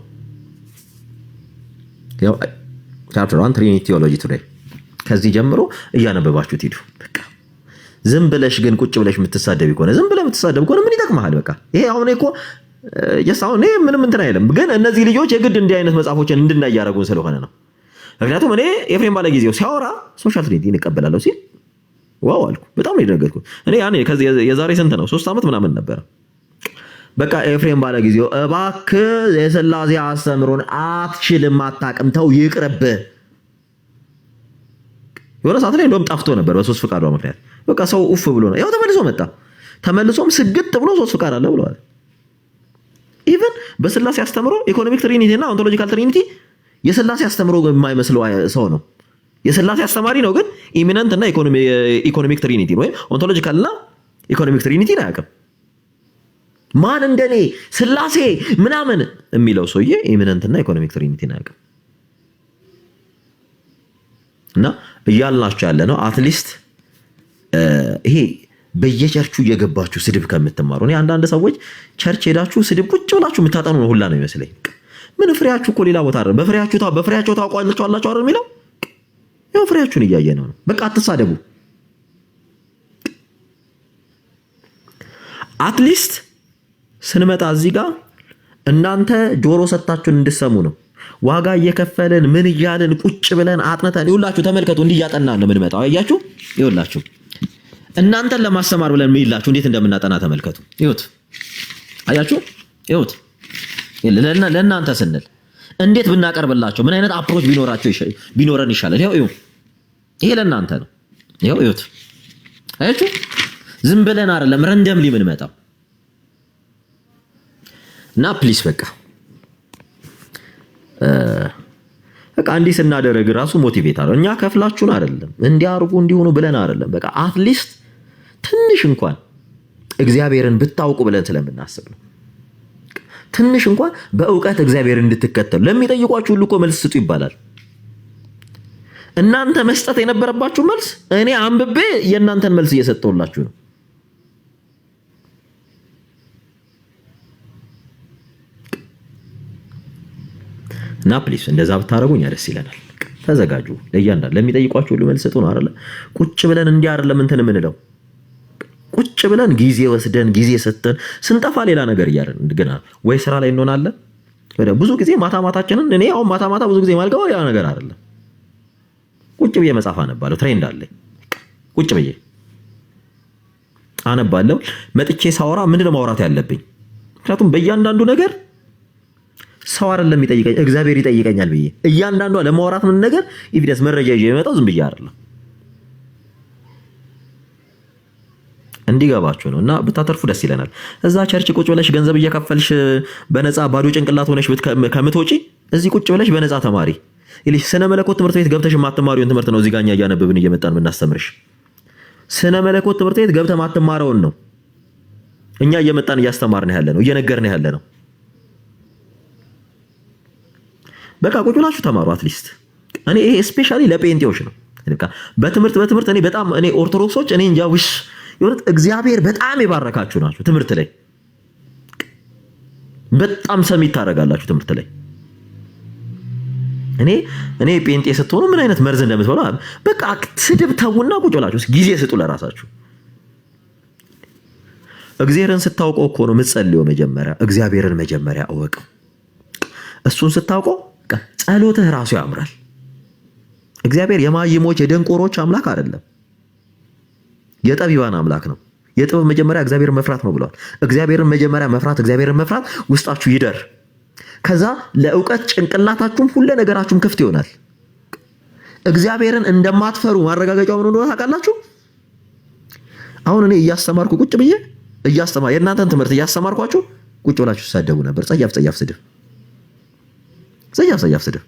ቻፕተር 1 ትሪኒቲ ቲዮሎጂ ቱዴይ ከዚህ ጀምሮ እያነበባችሁት ሂዱ። በቃ ዝም ብለሽ ግን ቁጭ ብለሽ የምትሳደብ ከሆነ ዝም ብለህ የምትሳደብ ከሆነ ምን ይጠቅምሃል? በቃ ይሄ አሁን እኮ አሁን ይሄ ምንም እንትን አይልም፣ ግን እነዚህ ልጆች የግድ እንዲህ አይነት መጽሐፎችን እንድናይ ያደረጉን ስለሆነ ነው። ምክንያቱም እኔ ኤፍሬም ባለጊዜው ሲያወራ ሶሻል ትሪኒቲ እንቀበላለሁ ሲል ዋው አልኩ። በጣም ነው የደነገጥኩት። እኔ ያኔ ከዚህ የዛሬ ስንት ነው 3 ዓመት ምናምን ነበር። በቃ ኤፍሬም ባለጊዜው እባክህ የሥላሴ አስተምሮን አትችልም፣ አታውቅም፣ ተው ይቅርብህ። የሆነ ሰዓት ላይ እንደውም ጠፍቶ ነበር በሶስት ፍቃዷ ምክንያት። በቃ ሰው ኡፍ ብሎ ነው ያው ተመልሶ መጣ። ተመልሶም ስግጥ ብሎ ሶስት ፍቃድ አለ ብለዋል። ኢቭን በሥላሴ አስተምሮ ኢኮኖሚክ ትሪኒቲ እና ኦንቶሎጂካል ትሪኒቲ የሥላሴ አስተምሮ የማይመስለው ሰው ነው። የሥላሴ አስተማሪ ነው፣ ግን ኢሚነንት እና ኢኮኖሚክ ትሪኒቲ ወይም ኦንቶሎጂካል እና ኢኮኖሚክ ትሪኒቲ አያውቅም። ማን እንደኔ ሥላሴ ምናምን የሚለው ሰውዬ ኢሚነንት እና ኢኮኖሚክ ትሪኒቲ አያውቅም። እና እያልናችሁ ያለ ነው አትሊስት ይሄ በየቸርቹ እየገባችሁ ስድብ ከምትማሩ። እኔ አንዳንድ ሰዎች ቸርች ሄዳችሁ ስድብ ቁጭ ብላችሁ የምታጠኑ ነው ሁላ ነው ይመስለኝ። ምን ፍሬያችሁ እኮ ሌላ ቦታ አይደለም። በፍሬያቸው ታውቋላችሁ አላችሁ አይደል የሚለው ያው ፍሬያችሁን እያየ ነው። በቃ አትሳደቡ። አትሊስት ስንመጣ እዚህ ጋር እናንተ ጆሮ ሰጣችሁን እንድሰሙ ነው። ዋጋ እየከፈልን ምን እያልን ቁጭ ብለን አጥነታን ይውላችሁ ተመልከቱ። እንዲህ እያጠናን ነው የምንመጣው። አያችሁ ይውላችሁ እናንተን ለማስተማር ብለን ምይላችሁ እንዴት እንደምናጠና ተመልከቱ። ይሁት አያችሁ ይሁት ለእናንተ ስንል እንዴት ብናቀርብላችሁ ምን አይነት አፕሮች ቢኖረን ይሻላል። ይሄ ለእናንተ ነው። ይሁት አያችሁ ዝም ብለን አይደለም ረንደምሊ የምንመጣው። እና ፕሊስ በቃ እንዲህ ስናደርግ ራሱ ሞቲቬት አለው። እኛ ከፍላችሁን አይደለም እንዲያርጉ እንዲሆኑ ብለን አይደለም። በቃ አትሊስት ትንሽ እንኳን እግዚአብሔርን ብታውቁ ብለን ስለምናስብ ነው። ትንሽ እንኳን በእውቀት እግዚአብሔርን እንድትከተሉ ለሚጠይቋችሁ ሁሉ እኮ መልስ ስጡ ይባላል። እናንተ መስጠት የነበረባችሁ መልስ እኔ አንብቤ የእናንተን መልስ እየሰጠሁላችሁ ነው። እና ፕሊስ እንደዛ ብታረጉኝ ደስ ይለናል። ተዘጋጁ። ለእያንዳንዱ ለሚጠይቋችሁ ሁሉ መልስ ስጡ ነው አይደል? ቁጭ ብለን እንዲህ አይደለም እንትን የምንለው። ቁጭ ብለን ጊዜ ወስደን ጊዜ ሰጥተን ስንጠፋ ሌላ ነገር እያለን እንደገና ወይ ስራ ላይ እንሆናለን። ብዙ ጊዜ ማታችንን እኔ አሁን ማታ ብዙ ጊዜ ማልገባው ያ ነገር አይደለም። ቁጭ ብዬ መጽሐፍ አነባለሁ። ትሬንድ አለኝ። ቁጭ ብዬ አነባለሁ። መጥቼ ሳወራ ምንድነው ማውራት ያለብኝ? ምክንያቱም በእያንዳንዱ ነገር ሰው አይደለም ይጠይቀኝ እግዚአብሔር ይጠይቀኛል ብዬ እያንዳንዷ ለማውራት ምን ነገር ኤቪደንስ መረጃ ይዤ የመጣው ዝም ብዬ አይደለም። እንዲገባችሁ ነው። እና ብታተርፉ ደስ ይለናል። እዛ ቸርች ቁጭ ብለሽ ገንዘብ እየከፈልሽ በነፃ ባዶ ጭንቅላት ሆነሽ ከምትወጪ እዚህ ቁጭ ብለሽ በነፃ ተማሪ። ይልሽ ስነ መለኮት ትምህርት ቤት ገብተሽ ማትማሪውን ትምህርት ነው እዚህ ጋኛ እያነበብን እየመጣን የምናስተምርሽ። ስነ መለኮት ትምህርት ቤት ገብተህ ማትማረውን ነው እኛ እየመጣን እያስተማርን ያለ ነው እየነገርን ያለ ነው። በቃ ቁጭ ብላችሁ ተማሩ። አትሊስት እኔ ይሄ ስፔሻሊ ለጴንጤዎች ነው። በትምህርት እኔ በጣም እኔ ኦርቶዶክሶች እኔ እንጃ ውሽ የሆነ እግዚአብሔር በጣም የባረካችሁ ናችሁ። ትምህርት ላይ በጣም ሰሚት ታደርጋላችሁ። ትምህርት ላይ እኔ ጴንጤ ስትሆኑ ምን አይነት መርዝ እንደምትበሉ በቃ ስድብ ተውና ቁጭ ብላችሁ ጊዜ ስጡ ለራሳችሁ። እግዚአብሔርን ስታውቀው እኮ ነው የምትጸልየው። መጀመሪያ እግዚአብሔርን መጀመሪያ እወቀው። እሱን ስታውቀው ጸሎትህ ራሱ ያምራል። እግዚአብሔር የማይሞች የደንቆሮች አምላክ አይደለም፣ የጠቢባን አምላክ ነው። የጥበብ መጀመሪያ እግዚአብሔርን መፍራት ነው ብለዋል። እግዚአብሔርን መጀመሪያ መፍራት፣ እግዚአብሔርን መፍራት ውስጣችሁ ይደር። ከዛ ለእውቀት ጭንቅላታችሁም ሁሉ ነገራችሁም ክፍት ይሆናል። እግዚአብሔርን እንደማትፈሩ ማረጋገጫው ምን እንደሆነ ታውቃላችሁ? አሁን እኔ እያስተማርኩ ቁጭ ብዬ የእናንተን ትምህርት እያስተማርኳችሁ ቁጭ ብላችሁ ተሳደቡ ነበር። ጸያፍ ስድብ፣ ጸያፍ ስድብ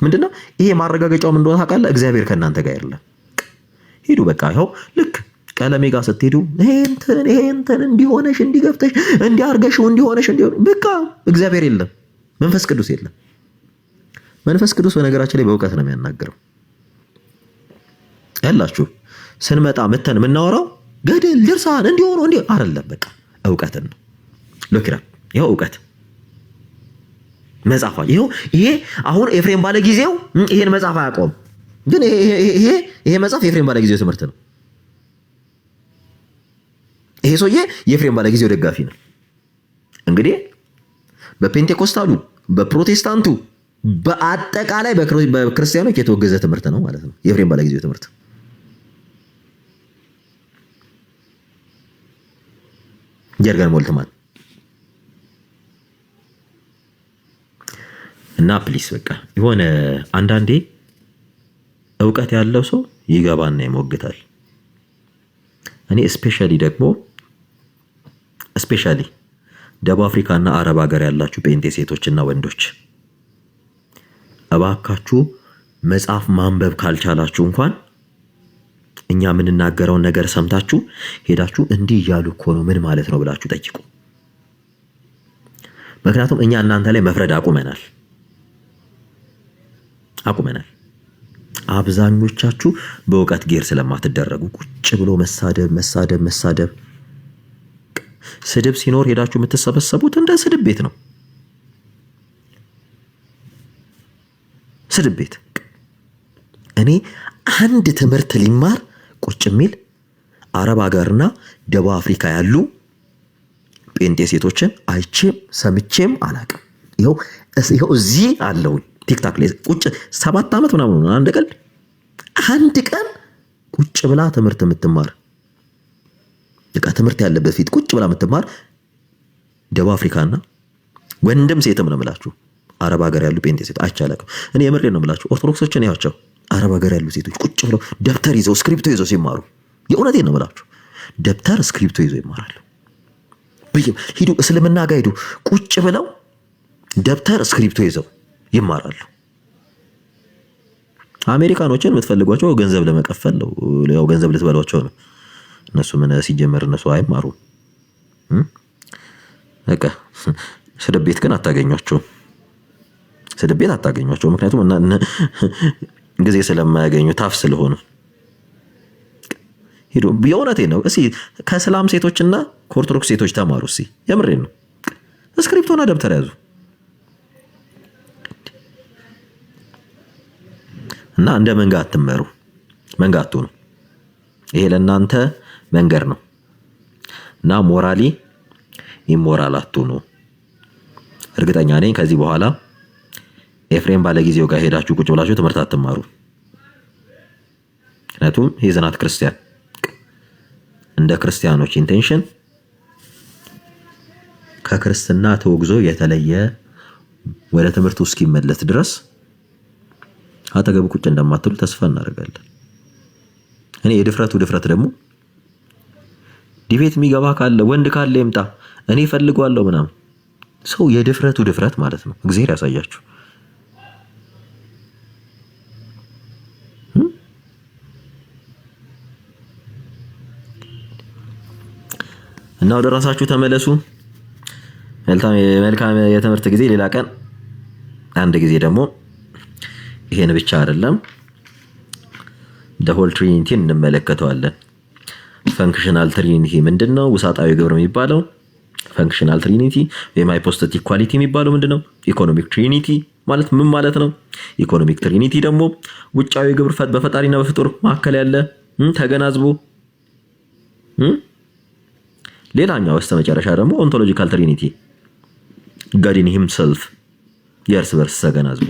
ምንድነው? ይሄ ማረጋገጫው ምን እንደሆነ ታውቃለህ? እግዚአብሔር ከእናንተ ጋር አይደለም። ሂዱ በቃ ይኸው ልክ ቀለሜ ጋር ስትሄዱ ይሄንተን እንዲሆነሽ እንዲገብተሽ እንዲያርገሽው እንዲሆነሽ በቃ እግዚአብሔር የለም፣ መንፈስ ቅዱስ የለም። መንፈስ ቅዱስ በነገራችን ላይ በእውቀት ነው የሚያናገረው። ያላችሁ ስንመጣ መተን የምናወራው ገደል ድርሳን እንዲሆኑ አይደለም። በቃ እውቀትን ነው። ሎኪራ ይኸው እውቀት መጽሐፍ ይሄ አሁን ኤፍሬም ባለ ጊዜው ይሄን መጽሐፍ አያውቀውም፣ ግን ይሄ መጽሐፍ የኤፍሬም ባለ ጊዜው ትምህርት ነው። ይሄ ሰውዬ የኤፍሬም ባለ ጊዜው ደጋፊ ነው። እንግዲህ በፔንቴኮስታሉ፣ በፕሮቴስታንቱ፣ በአጠቃላይ በክርስቲያኖች የተወገዘ ትምህርት ነው ማለት ነው የኤፍሬም ባለ ጊዜው ትምህርት። ጀርገን ሞልትማን እና ፕሊስ በቃ የሆነ አንዳንዴ እውቀት ያለው ሰው ይገባና ይሞግታል። እኔ ስፔሻሊ ደቡብ አፍሪካና አረብ ሀገር ያላችሁ ጴንጤ ሴቶችና ወንዶች እባካችሁ መጽሐፍ ማንበብ ካልቻላችሁ እንኳን እኛ የምንናገረውን ነገር ሰምታችሁ ሄዳችሁ እንዲህ እያሉ እኮ ነው ምን ማለት ነው ብላችሁ ጠይቁ። ምክንያቱም እኛ እናንተ ላይ መፍረድ አቁመናል። አብዛኞቻችሁ በእውቀት ጌር ስለማትደረጉ ቁጭ ብሎ መሳደብ። ስድብ ሲኖር ሄዳችሁ የምትሰበሰቡት እንደ ስድብ ቤት ነው። ስድብ ቤት። እኔ አንድ ትምህርት ሊማር ቁጭ የሚል አረብ ሀገርና ደቡብ አፍሪካ ያሉ ጴንጤ ሴቶችን አይቼም ሰምቼም አላቅም። ይኸው እዚህ አለው ቲክታክ ላይ ቁጭ 7 ዓመት ምናምን ነው። አንድ ቀን ቁጭ ብላ ትምህርት የምትማር በቃ ትምህርት ያለበት ፊት ቁጭ ብላ የምትማር ደቡብ አፍሪካና ወንድም ሴትም ነው የምላችሁ አረብ ሀገር ያሉ ጴንጤ ሴት አይቻላችሁ። እኔ የምሬን ነው የምላችሁ። ኦርቶዶክሶችን ያቸው አረብ ሀገር ያሉ ሴቶች ቁጭ ብለው ደብተር ይዘው ስክሪፕቶ ይዘው ሲማሩ የእውነቴን ነው የምላችሁ። ደብተር ስክሪፕቶ ይዘው ይማራሉ። ሂዱ እስልምና ጋር ሂዱ ቁጭ ብለው ደብተር ስክሪፕቶ ይዘው ይማራሉ። አሜሪካኖችን የምትፈልጓቸው ገንዘብ ለመቀፈል ነው። ያው ገንዘብ ልትበሏቸው ነው። እነሱ ምን ሲጀመር እነሱ አይማሩም። በቃ ስድብ ቤት ግን አታገኟቸውም። ምክንያቱም ጊዜ ስለማያገኙ ታፍ ስለሆኑ ሄዶ የእውነቴን ነው። እስኪ ከእስላም ሴቶችና ከኦርቶዶክስ ሴቶች ተማሩ። እስኪ የምሬን ነው። ስክሪፕቶና ደብተር ያዙ እና እንደ መንጋ አትመሩ። መንጋ አትሆኑ። ይሄ ለእናንተ መንገር ነው እና ሞራሊ ኢሞራል አትሆኑ። እርግጠኛ ነኝ ከዚህ በኋላ ኤፍሬም ባለጊዜው ጋር ሄዳችሁ ቁጭ ብላችሁ ትምህርት አትማሩ። ምክንያቱም ሄዘናት ክርስቲያን እንደ ክርስቲያኖች ኢንቴንሽን ከክርስትና ተወግዞ የተለየ ወደ ትምህርቱ እስኪመለስ ድረስ አጠገቡ ቁጭ እንደማትሉ ተስፋ እናደርጋለን። እኔ የድፍረቱ ድፍረት ደግሞ ዲቤት የሚገባ ካለ ወንድ ካለ ይምጣ እኔ ፈልጓለሁ ምናምን። ሰው የድፍረቱ ድፍረት ማለት ነው። እግዚአብሔር ያሳያችሁ። እና ወደ ራሳችሁ ተመለሱ። መልካም የትምህርት ጊዜ። ሌላ ቀን አንድ ጊዜ ደግሞ ይሄን ብቻ አይደለም ሆል ትሪኒቲ እንመለከተዋለን። ፈንክሽናል ትሪኒቲ ምንድነው? ውሳጣዊ ግብር የሚባለው ፈንክሽናል ትሪኒቲ ወይም ሃይፖስታቲክ ኢኳሊቲ የሚባለው ምንድነው? ኢኮኖሚክ ትሪኒቲ ማለት ምን ማለት ነው? ኢኮኖሚክ ትሪኒቲ ደግሞ ውጫዊ ግብር በፈጣሪና በፍጡር መካከል ያለ ተገናዝቦ ሌላኛው በስተመጨረሻ ደግሞ ኦንቶሎጂካል ትሪኒቲ ጋድ ኢን ሂምሰልፍ የእርስ በርስ ተገናዝቦ